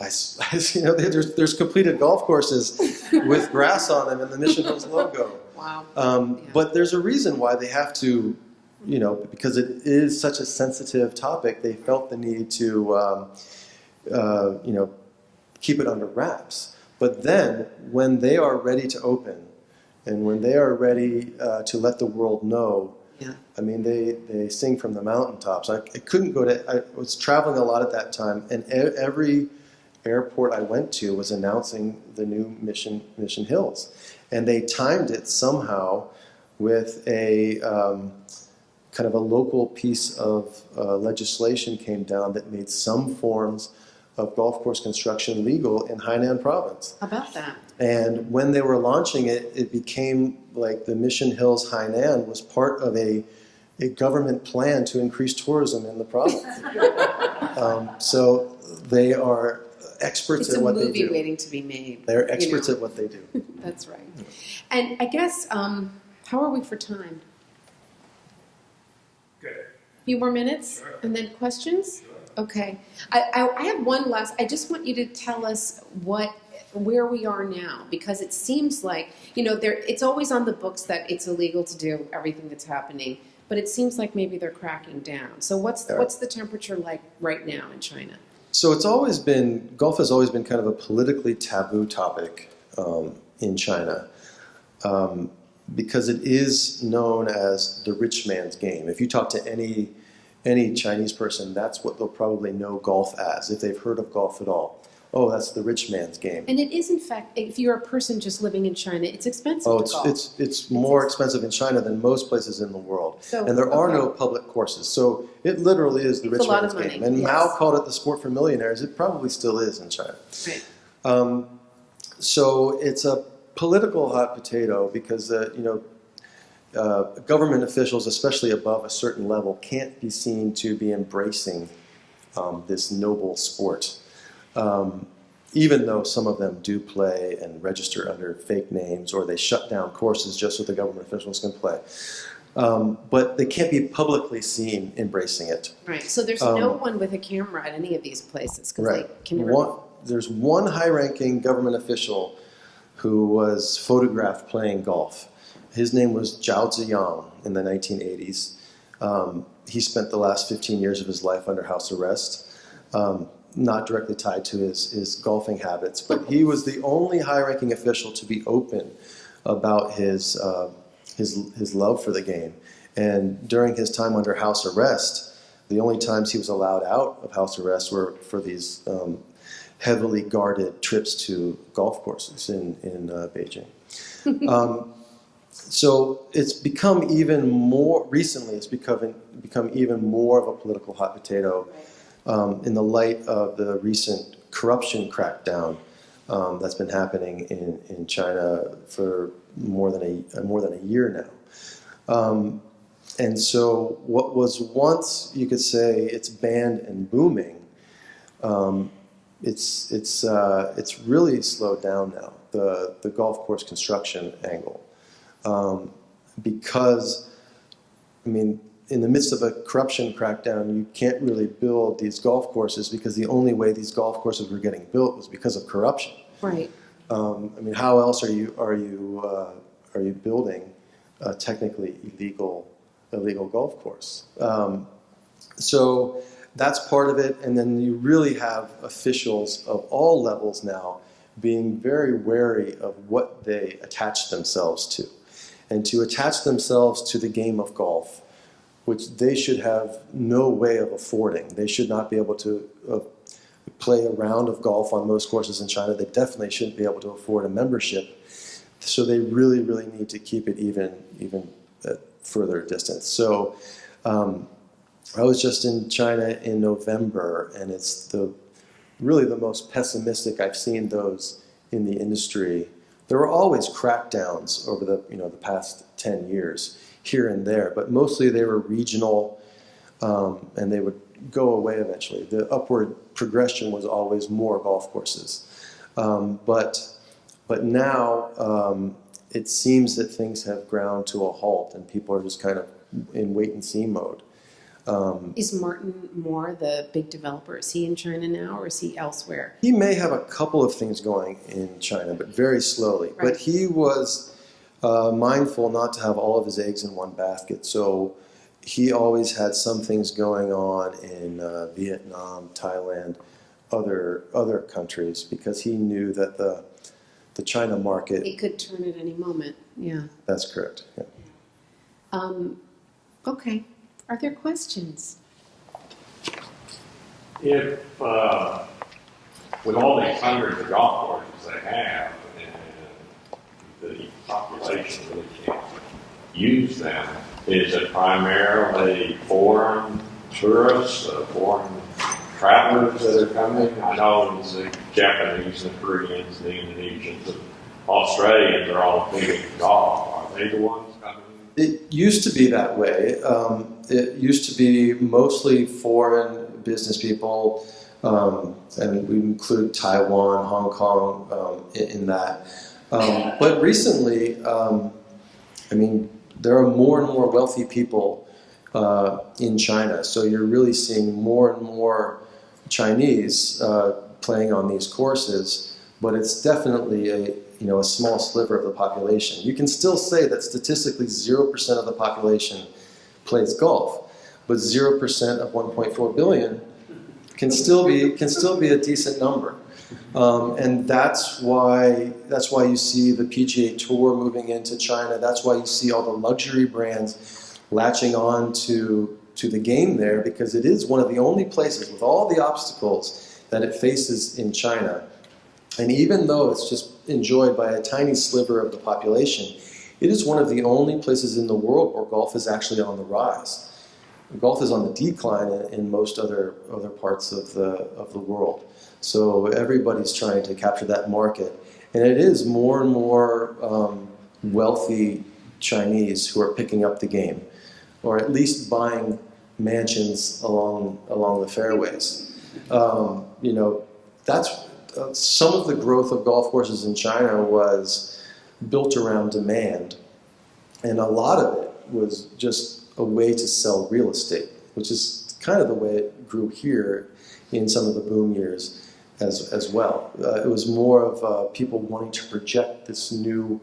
there's completed golf courses with grass on them and the Mission Hills logo. Wow. But there's a reason why they have to, because it is such a sensitive topic. They felt the need to, keep it under wraps. But then, when they are ready to open, and when they are ready to let the world know, I mean, they sing from the mountaintops. I was traveling a lot at that time, and every airport I went to was announcing the new Mission Hills. And they timed it somehow with a kind of a local piece of legislation came down that made some forms of golf course construction legal in Hainan province. How about that? And when they were launching it, it became like the Mission Hills Hainan was part of a government plan to increase tourism in the province. So they are experts at what they do. It's a movie waiting to be made. They're experts at what they do. That's right. And I guess, how are we for time? Good. A few more minutes, Sure. and then questions? Sure. Okay. I have one last. I just want you to tell us where we are now, because it seems like it's always on the books that it's illegal to do everything that's happening, but it seems like maybe they're cracking down. So what's the temperature like right now in China? So golf has always been kind of a politically taboo topic in China. Because it is known as the rich man's game. If you talk to any Chinese person, that's what they'll probably know golf as, if they've heard of golf at all. Oh, that's the rich man's game. And it is, in fact, if you're a person just living in China, it's expensive to golf. It's more expensive in China than most places in the world. And there are no public courses. So it literally is the rich man's game. And Mao called it the sport for millionaires. It probably still is in China. Right. So it's a political hot potato because government officials, especially above a certain level, can't be seen to be embracing this noble sport. even though some of them do play and register under fake names, or they shut down courses just so the government officials can play. But they can't be publicly seen embracing it. Right. So there's no one with a camera at any of these places. Right. They can never... There's one high-ranking government official who was photographed playing golf. His name was Jieyang in the 1980s. He spent the last 15 years of his life under house arrest, not directly tied to his golfing habits, but he was the only high-ranking official to be open about his love for the game. And during his time under house arrest, the only times he was allowed out of house arrest were for these heavily guarded trips to golf courses in Beijing. So it's become even more, recently it's become even more of a political hot potato in the light of the recent corruption crackdown that's been happening in China for more than a year now. And so what was once, you could say, it's banned and booming, it's really slowed down now, the golf course construction angle. Because, I mean, in the midst of a corruption crackdown, you can't really build these golf courses because the only way these golf courses were getting built was because of corruption. Right. I mean, how else are you building a technically illegal golf course? So that's part of it, and then you really have officials of all levels now being very wary of what they attach themselves to. And to attach themselves to the game of golf, which they should have no way of affording. They should not be able to play a round of golf on most courses in China. They definitely shouldn't be able to afford a membership. So they really, really need to keep it even at further distance. So I was just in China in November, and it's really the most pessimistic I've seen those in the industry. There were always crackdowns over the past 10 years here and there, but mostly they were regional, and they would go away eventually. The upward progression was always more golf courses. But now it seems that things have ground to a halt, and people are just kind of in wait-and-see mode. Is Martin Moore the big developer? Is he in China now, or is he elsewhere? He may have a couple of things going in China, but very slowly. Right. But he was mindful not to have all of his eggs in one basket. So he always had some things going on in Vietnam, Thailand, other countries, because he knew that the China market... It could turn at any moment, yeah. That's correct, yeah. Okay. Are there questions? If, with all these hundreds of golf courses they have, and the population really can't use them, is it primarily foreign tourists, foreign travelers that are coming? I know the Japanese, the Koreans, the Indonesians, the Australians are all big in golf. Are they the ones coming? It used to be that way. It used to be mostly foreign business people, and we include Taiwan, Hong Kong in that. But recently, I mean, there are more and more wealthy people in China, so you're really seeing more and more Chinese playing on these courses, but it's definitely a small sliver of the population. You can still say that statistically 0% of the population plays golf, but 0% of 1.4 billion can still be a decent number. And that's why you see the PGA Tour moving into China. That's why you see all the luxury brands latching on to the game there, because it is one of the only places with all the obstacles that it faces in China. And even though it's just enjoyed by a tiny sliver of the population, it is one of the only places in the world where golf is actually on the rise. Golf is on the decline in most other parts of the world. So everybody's trying to capture that market. And it is more and more wealthy Chinese who are picking up the game, or at least buying mansions along the fairways. some of the growth of golf courses in China was built around demand, and a lot of it was just a way to sell real estate, which is kind of the way it grew here in some of the boom years as well. It was more of people wanting to project this new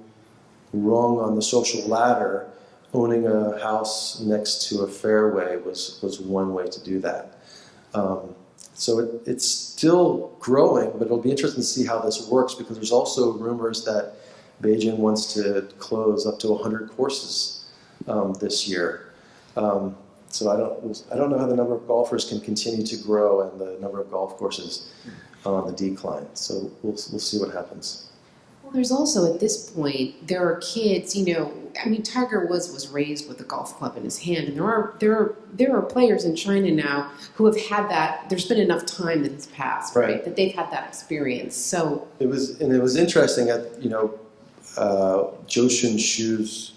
rung on the social ladder. Owning a house next to a fairway was one way to do that. So it's still growing, but it'll be interesting to see how this works, because there's also rumors that Beijing wants to close up to 100 courses this year. So I don't know how the number of golfers can continue to grow and the number of golf courses on the decline. So we'll see what happens. Well, there's also, at this point, there are kids, I mean, Tiger Woods was raised with a golf club in his hand, and there are players in China now who have had that. There's been enough time that has passed, right? That they've had that experience. So it was interesting at Zhou Xunshu's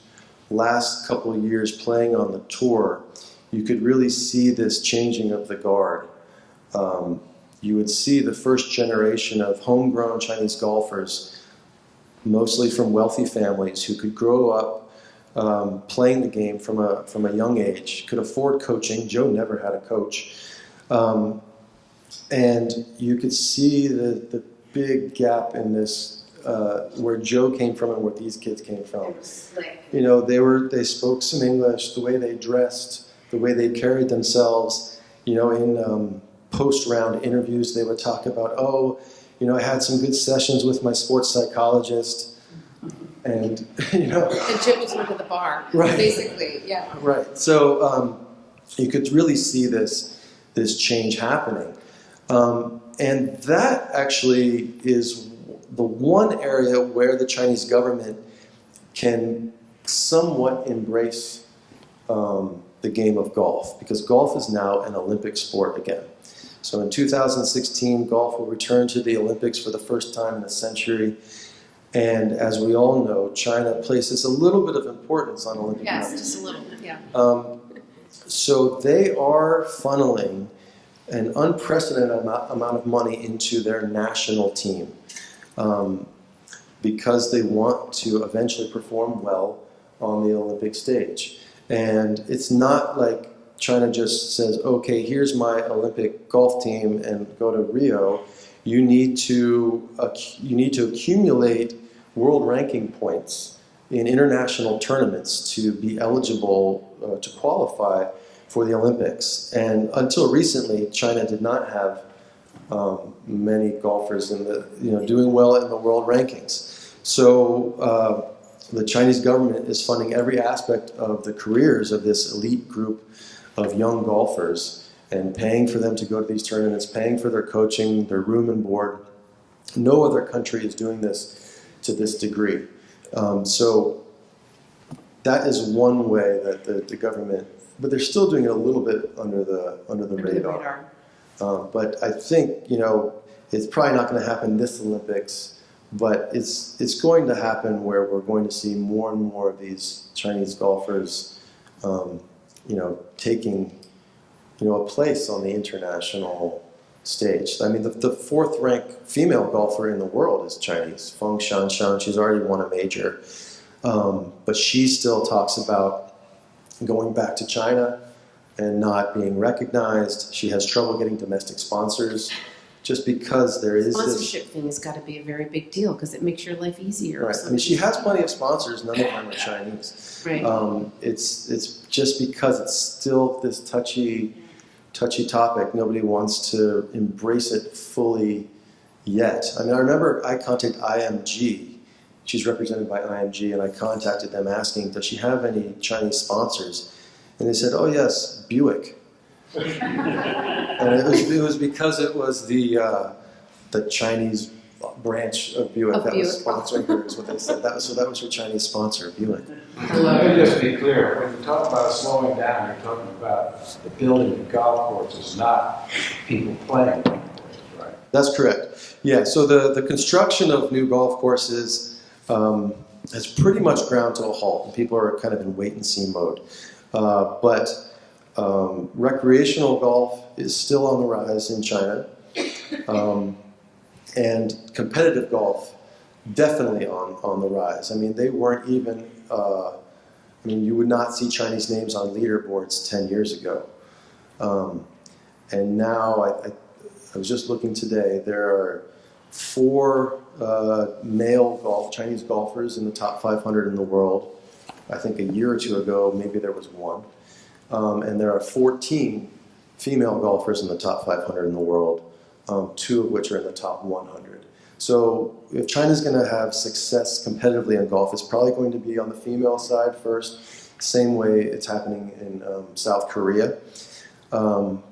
last couple of years playing on the tour. You could really see this changing of the guard. You would see the first generation of homegrown Chinese golfers, mostly from wealthy families, who could grow up playing the game from a young age, could afford coaching. Joe never had a coach. And you could see the big gap in this, where Joe came from and where these kids came from. They spoke some English, the way they dressed, the way they carried themselves. In post-round interviews, they would talk about, I had some good sessions with my sports psychologist, and the Jim just went to the bar, right? Basically, yeah. Right. So you could really see this change happening, and that actually is the one area where the Chinese government can somewhat embrace the game of golf, because golf is now an Olympic sport again. So in 2016, golf will return to the Olympics for the first time in a century. And as we all know, China places a little bit of importance on Olympic Yes, Games. just a little, yeah. So they are funneling an unprecedented amount of money into their national team because they want to eventually perform well on the Olympic stage. And it's not like China just says, okay, here's my Olympic golf team and go to Rio. You need to accumulate world ranking points in international tournaments to be eligible to qualify for the Olympics. And until recently, China did not have many golfers doing well in the world rankings. So the Chinese government is funding every aspect of the careers of this elite group of young golfers and paying for them to go to these tournaments, paying for their coaching, their room and board. No other country is doing this to this degree. So that is one way that the government, but they're still doing it a little bit under the radar. But I think it's probably not going to happen this Olympics, but it's going to happen where we're going to see more and more of these Chinese golfers taking a place on the international stage. I mean, the fourth ranked female golfer in the world is Chinese, Feng Shanshan. She's already won a major, but she still talks about going back to China and not being recognized. She has trouble getting domestic sponsors, just because there is sponsorship thing has got to be a very big deal, because it makes your life easier. Right. I mean, she has plenty of sponsors. None of them are Chinese. Right. It's just because it's still this touchy topic. Nobody wants to embrace it fully yet. I mean, I remember I contacted IMG. She's represented by IMG, and I contacted them asking, does she have any Chinese sponsors? And they said, oh yes, Buick. And it was because it was the Chinese branch of Buick that was sponsoring her, is what they said. That was her Chinise sponsor, Buick. Let me just be clear. When you talk about slowing down, you're talking about the building of golf courses, not people playing golf courses, right? That's correct. Yeah, so the construction of new golf courses has pretty much ground to a halt, and people are kind of in wait-and-see mode. But recreational golf is still on the rise in China. And competitive golf, definitely on the rise. I mean, they weren't even, you would not see Chinese names on leaderboards 10 years ago. And now, I was just looking today, there are 4 male Chinese golfers in the top 500 in the world. I think a year or two ago, maybe there was 1. And there are 14 female golfers in the top 500 in the world, 2 of which are in the top 100. So if China's going to have success competitively in golf, it's probably going to be on the female side first, same way it's happening in South Korea. The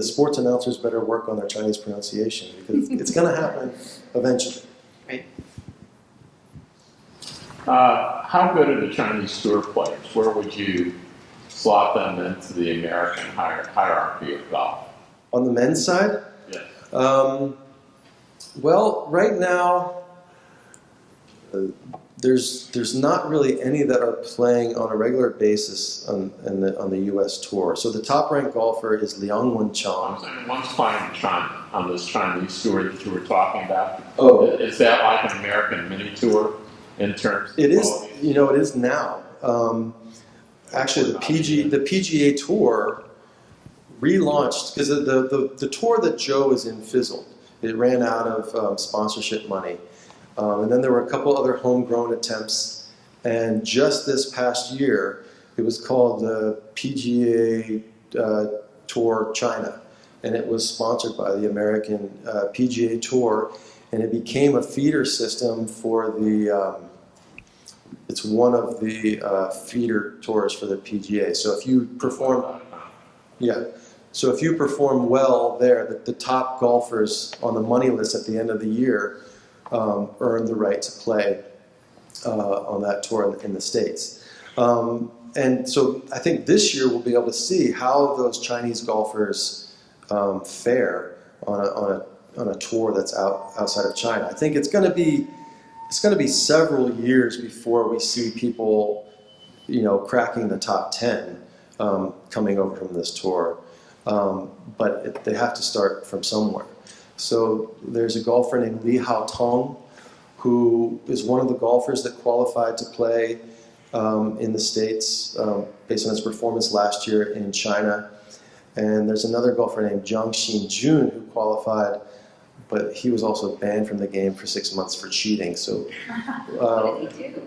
sports announcers better work on their Chinese pronunciation because it's going to happen eventually. Right. How good are the Chinese tour players? Where would you slot them into the American hierarchy of golf? On the men's side? Yes. Well, right now, there's not really any that are playing on a regular basis on the U.S. tour. So the top-ranked golfer is Liang Wenchang. One's playing China on this Chinese tour that you were talking about. Oh, is that like an American mini tour in terms of it is. quality? It is now. Actually, the PGA Tour relaunched because the tour that Joe is in fizzled. It ran out of sponsorship money. And then there were a couple other homegrown attempts. And just this past year, it was called the PGA Tour China. And it was sponsored by the American PGA Tour. And it became a feeder system for it's one of the feeder tours for the PGA. So if you perform, so if you perform well there, the top golfers on the money list at the end of the year earn the right to play on that tour in the States. And so I think this year we'll be able to see how those Chinese golfers fare on a tour that's outside of China. I think it's going to be several years before we see people, cracking the top 10 coming over from this tour. But they have to start from somewhere. So there's a golfer named Li Tong, who is one of the golfers that qualified to play in the States based on his performance last year in China. And there's another golfer named Zhang Xinjun who qualified, but he was also banned from the game for 6 months for cheating. So What did he do?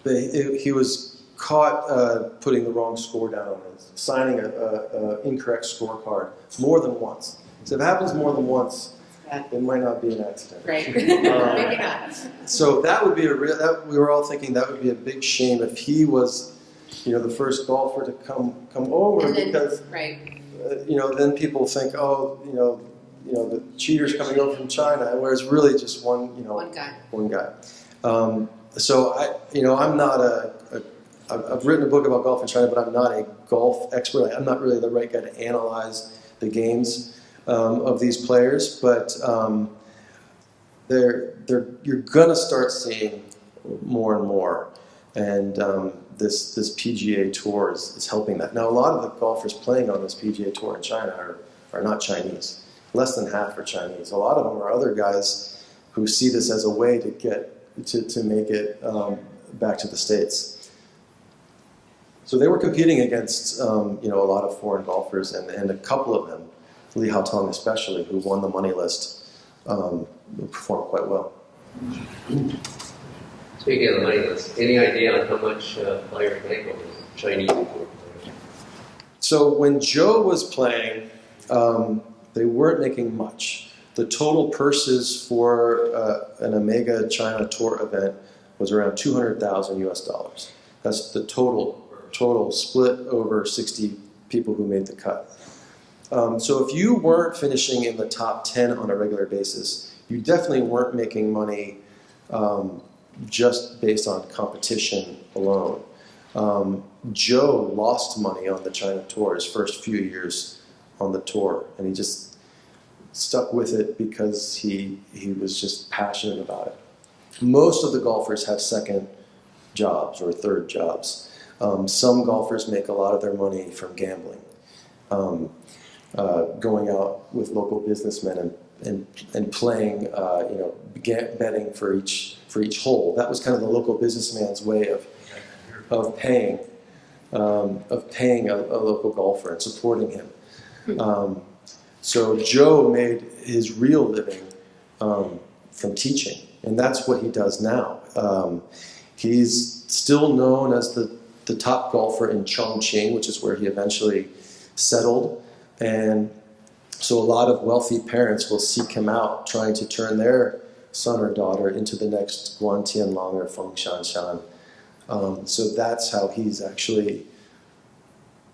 he was caught putting the wrong score down on his, signing an incorrect scorecard more than once. So if it happens more than once, it might not be an accident. Right. Maybe not. So that would be we were all thinking that would be a big shame if he was, the first golfer to come over, because right. Then people think, the cheater's coming over from China, whereas really just one guy. So I'm not I've written a book about golf in China, but I'm not a golf expert. I'm not really the right guy to analyze the games of these players, but you're gonna start seeing more and more, and this PGA Tour is helping that. Now, a lot of the golfers playing on this PGA Tour in China are not Chinese. Less than half are Chinese. A lot of them are other guys who see this as a way to get to make it back to the States. So they were competing against a lot of foreign golfers, and a couple of them, Li Tong especially, who won the money list, performed quite well. Speaking of the money list, any idea on how much players make on the Chinese tour players? So when Joe was playing, they weren't making much. The total purses for an Omega China Tour event was around $200,000 US. That's the total split over 60 people who made the cut. So if you weren't finishing in the top 10 on a regular basis, you definitely weren't making money just based on competition alone. Joe lost money on the China Tour his first few years on the tour, and he just stuck with it because he was just passionate about it. Most of the golfers have second jobs or third jobs. Some golfers make a lot of their money from gambling. going out with local businessmen and playing, betting for each hole. That was kind of the local businessman's way of paying a local golfer and supporting him. So Joe made his real living from teaching, and that's what he does now. He's still known as the top golfer in Chongqing, which is where he eventually settled. And so a lot of wealthy parents will seek him out trying to turn their son or daughter into the next Guan Tianlong or Feng Shanshan. So that's how he's actually,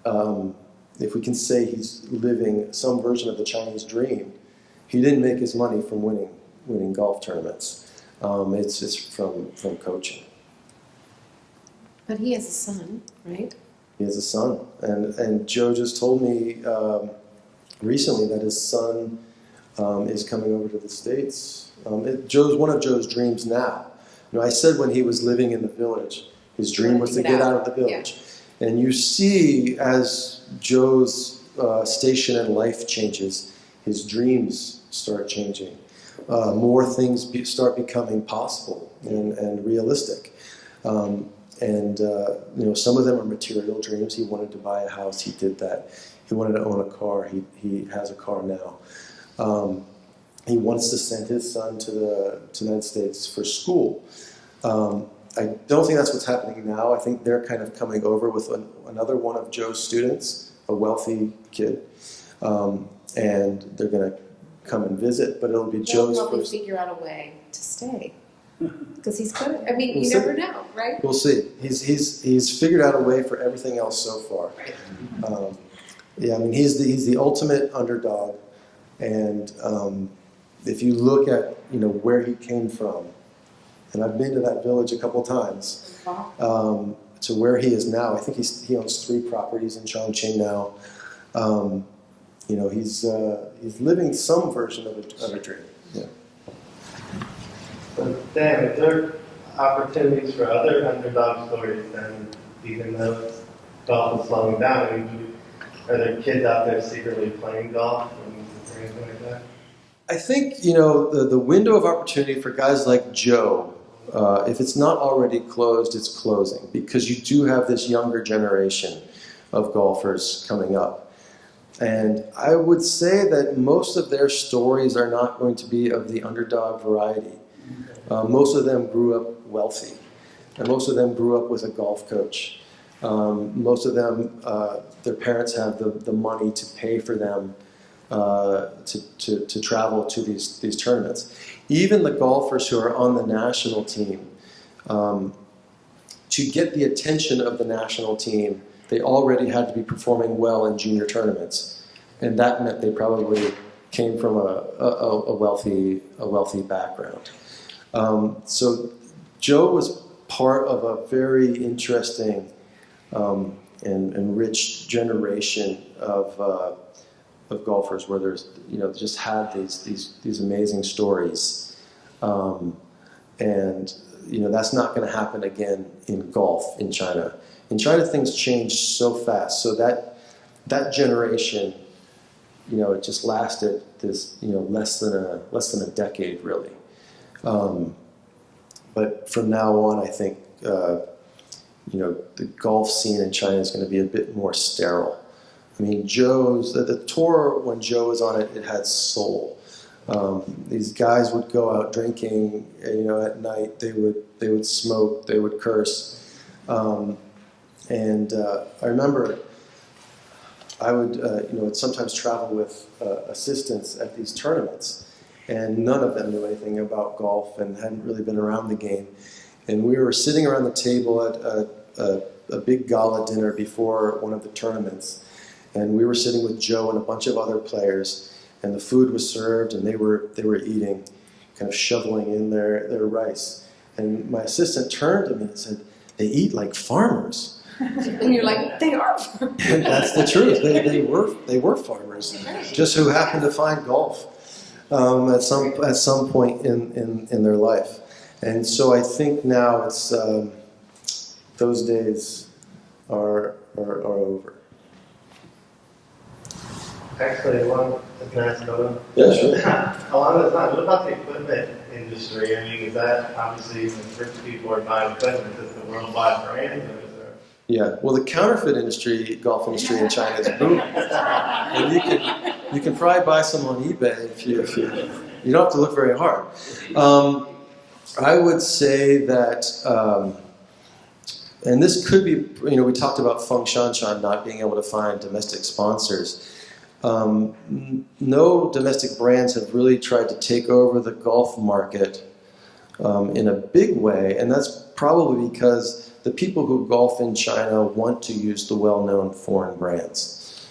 if we can say he's living some version of the Chinese dream. He didn't make his money from winning golf tournaments. It's from coaching. But he has a son, right? He has a son, and Joe just told me recently that his son is coming over to the States. Joe's one of Joe's dreams now. I said when he was living in the village, his dream was to get out of the village. Yeah. And you see, as Joe's station in life changes, his dreams start changing. More things start becoming possible and realistic. Some of them are material dreams. He wanted to buy a house. He did that. He wanted to own a car. He has a car now. He wants to send his son to the United States for school. I don't think that's what's happening now. I think they're kind of coming over with another one of Joe's students, a wealthy kid, and they're going to come and visit. But it'll be Joe's They'll probably first. Figure out a way to stay. Because he's good. I mean, We'll you see. never know, right? We'll see. He's figured out a way for everything else so far. He's the ultimate underdog, and if you look at where he came from, and I've been to that village a couple times, to where he is now. I think he owns 3 properties in Chongqing now. He's living some version of a dream. Yeah. So, Dan, is there opportunities for other underdog stories then, even though golf is slowing down? I mean, are there kids out there secretly playing golf or anything like that? I think, the window of opportunity for guys like Joe, if it's not already closed, it's closing, because you do have this younger generation of golfers coming up. And I would say that most of their stories are not going to be of the underdog variety. Most of them grew up wealthy, and most of them grew up with a golf coach. Most of them, their parents have the money to pay for them to travel to these tournaments. Even the golfers who are on the national team, to get the attention of the national team, they already had to be performing well in junior tournaments, and that meant they probably came from a wealthy background. So Joe was part of a very interesting and rich generation of golfers where there's just had these amazing stories, and that's not going to happen again in golf in China. In China, things change so fast. So that generation, it just lasted this less than a decade really. But from now on, I think the golf scene in China is going to be a bit more sterile. I mean, the tour when Joe was on it had soul. These guys would go out drinking, at night. They would smoke, they would curse, and I remember I would sometimes travel with assistants at these tournaments. And none of them knew anything about golf and hadn't really been around the game. And we were sitting around the table at a big gala dinner before one of the tournaments. And we were sitting with Joe and a bunch of other players. And the food was served, and they were eating, kind of shoveling in their rice. And my assistant turned to me and said, "They eat like farmers." And you're like, they are farmers. And that's the truth. They were farmers, just who happened to find golf at some point in their life. And so I think now it's those days are over. Actually, can I ask Coda? Yeah, sure. Along those lines, what about the equipment industry? I mean, is that obviously when rich people are buying equipment, is it the worldwide brand, or is there? Yeah, well, the counterfeit industry, golf industry in China is booming, and you can probably buy some on eBay if you don't have to look very hard. I would say that, and this could be, we talked about Feng Shanshan not being able to find domestic sponsors. No domestic brands have really tried to take over the golf market in a big way, and that's probably because the people who golf in China want to use the well-known foreign brands.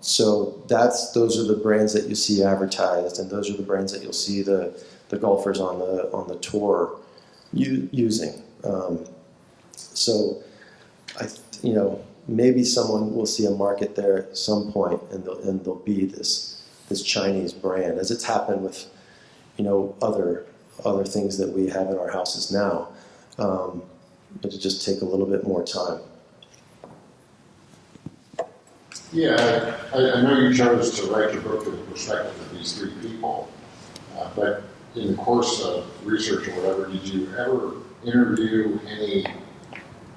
So those are the brands that you see advertised, and those are the brands that you'll see the golfers on the tour using. So maybe someone will see a market there at some point, and there'll be this Chinese brand, as it's happened with other things that we have in our houses now. But to just take a little bit more time. Yeah, I know you chose to write your book from the perspective of these three people, but in the course of research or whatever, did you ever interview any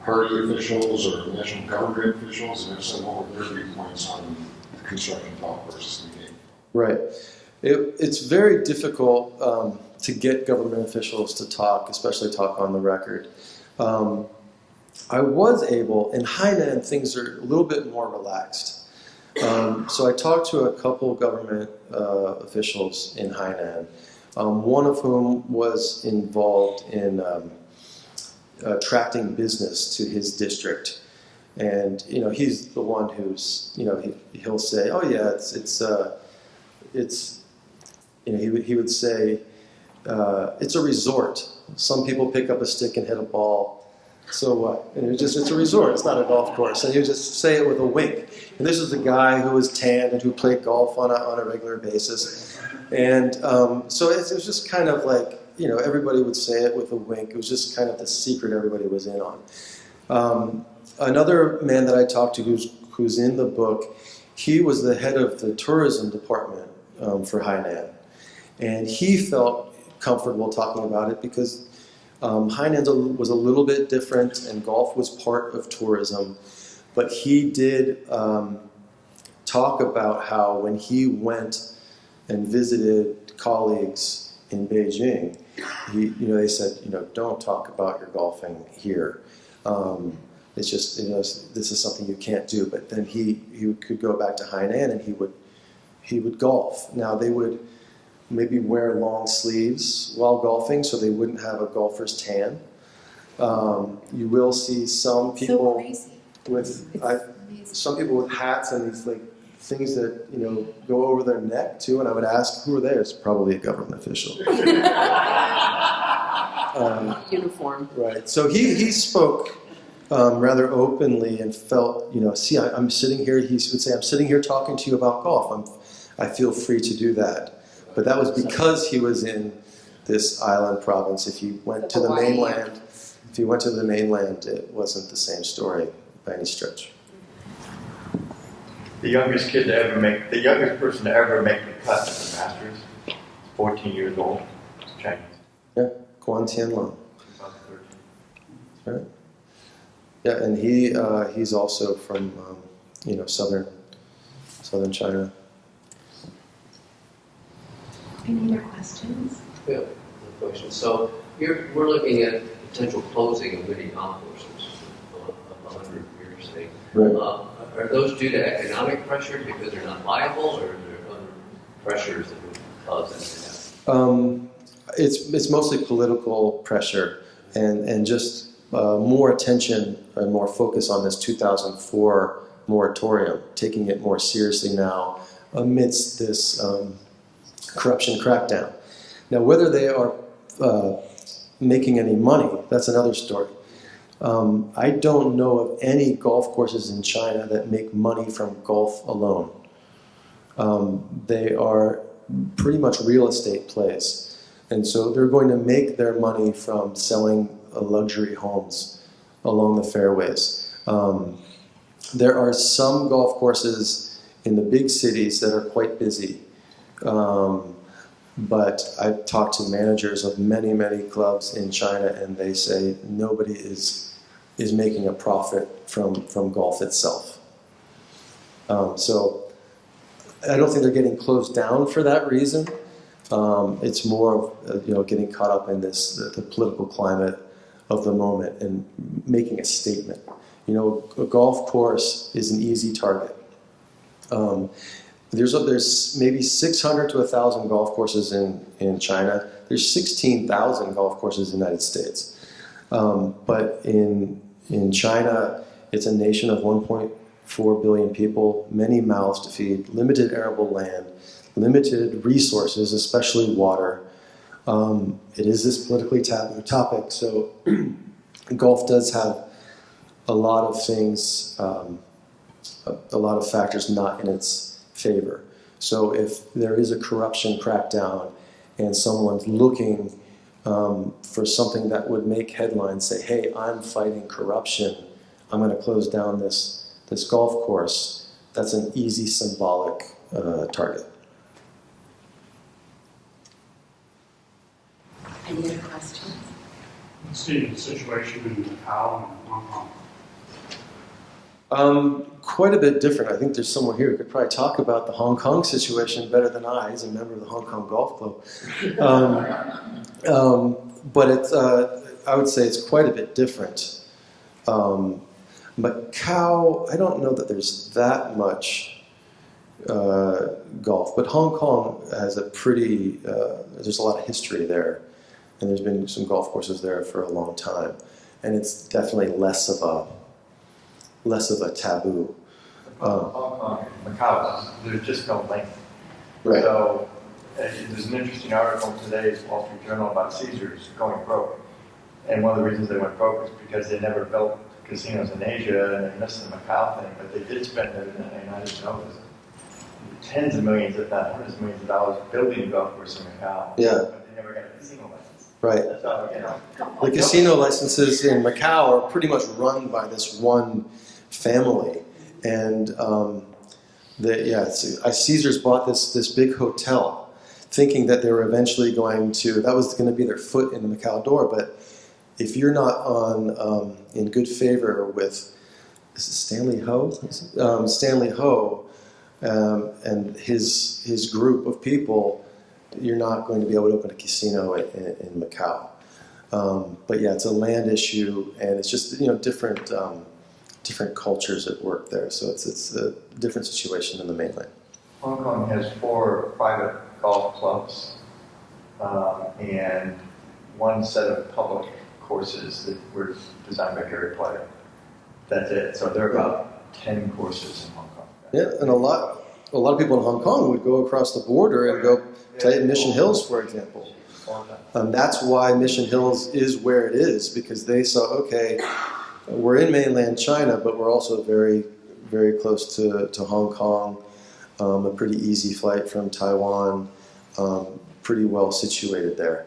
party officials or national government officials, and if so, what were their viewpoints on construction golf courses in the game? Right. It's very difficult to get government officials to talk, especially talk on the record. I was able, in Hainan, things are a little bit more relaxed. So I talked to a couple government officials in Hainan, one of whom was involved in attracting business to his district. And, he's the one who's, he'll say, oh yeah, he would say, it's a resort. Some people pick up a stick and hit a ball. So what? And it's a resort. It's not a golf course. And he would just say it with a wink. And this is a guy who was tanned and who played golf on a regular basis. And so it was just kind of like, everybody would say it with a wink. It was just kind of the secret everybody was in on. Another man that I talked to who's in the book, he was the head of the tourism department for Hainan. And he felt comfortable talking about it because Hainan was a little bit different, and golf was part of tourism. But he did talk about how when he went and visited colleagues in Beijing, they said, don't talk about your golfing here. It's just, this is something you can't do. But then he could go back to Hainan and he would golf. Now they would maybe wear long sleeves while golfing so they wouldn't have a golfer's tan. You will see some people some people with hats and these things that go over their neck too. And I would ask, who are they? It's probably a government official. Uniform. Right. So he spoke rather openly and felt, I'm sitting here. He would say, I'm sitting here talking to you about golf. I feel free to do that. But that was because he was in this island province. If you went to the mainland, it wasn't the same story by any stretch. The youngest person to ever make the cut at the Masters, 14 years old, Chinese. Yeah, Guan Tianlong. Right. Yeah, and he's also from southern China. Any other questions? Yeah, no question. So we're looking at potential closing of many golf courses of 100 years, say. Right. Are those due to economic pressure because they're not viable, or are there other pressures that would cause them to happen? It's mostly political pressure and just more attention and more focus on this 2004 moratorium, taking it more seriously now amidst this corruption crackdown. Now, whether they are making any money, that's another story. I don't know of any golf courses in China that make money from golf alone. They are pretty much real estate plays. And so they're going to make their money from selling luxury homes along the fairways. There are some golf courses in the big cities that are quite busy. But I've talked to managers of many, many clubs in China, and they say nobody is making a profit from golf itself. So I don't think they're getting closed down for that reason. It's more of getting caught up in the political climate of the moment and making a statement. A golf course is an easy target. There's maybe 600 to 1,000 golf courses in China. There's 16,000 golf courses in the United States. But in China, it's a nation of 1.4 billion people, many mouths to feed, limited arable land, limited resources, especially water. It is this politically taboo topic, so golf does have a lot of things, a lot of factors not in its favor. So if there is a corruption crackdown and someone's looking for something that would make headlines, say, hey, I'm fighting corruption, I'm going to close down this golf course, that's an easy symbolic target. Any other questions? What's the situation in Macau and Hong Kong? Quite a bit different. I think there's someone here who could probably talk about the Hong Kong situation better than I, as a member of the Hong Kong Golf Club. But it's, I would say it's quite a bit different. Macau, I don't know that there's that much golf, but Hong Kong has a pretty, there's a lot of history there, and there's been some golf courses there for a long time, and it's definitely less of a taboo. Hong Kong and Macau, there's just no link. Right. So there's an interesting article in today's Wall Street Journal about Caesars going broke. And one of the reasons they went broke is because they never built casinos in Asia and they missed the Macau thing, but they did spend, and I didn't know this, tens of millions, if not hundreds of millions of dollars building a golf course in Macau. Yeah. But they never got a casino license. Right. That's all, The casino licenses in Macau are pretty much run by this one family, and Caesars bought this big hotel, thinking that they were eventually that was going to be their foot in the Macau door. But if you're not in good favor with Stanley Ho, and his group of people, you're not going to be able to open a casino in Macau. But yeah, it's a land issue, and it's just different cultures at work there, so it's a different situation than the mainland. Hong Kong has 4 private golf clubs and one set of public courses that were designed by Gary Player. That's it. So there are about 10 courses in Hong Kong. Yeah, and a lot of people in Hong Kong would go across the border and go to Mission Hills, for example. That's why Mission Hills is where it is, because they saw, okay, we're in mainland China, but we're also very, very close to Hong Kong, a pretty easy flight from Taiwan, pretty well situated there.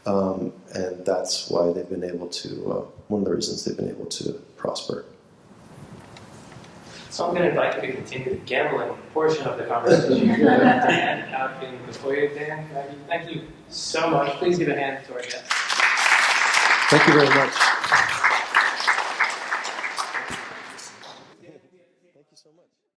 And that's why they've been able to, one of the reasons they've been able to prosper. So I'm going to invite you to continue the gambling portion of the conversation. Dan out in the foyer. Dan, Maggie, thank you so much. Please give a hand to our guests. Thank you very much.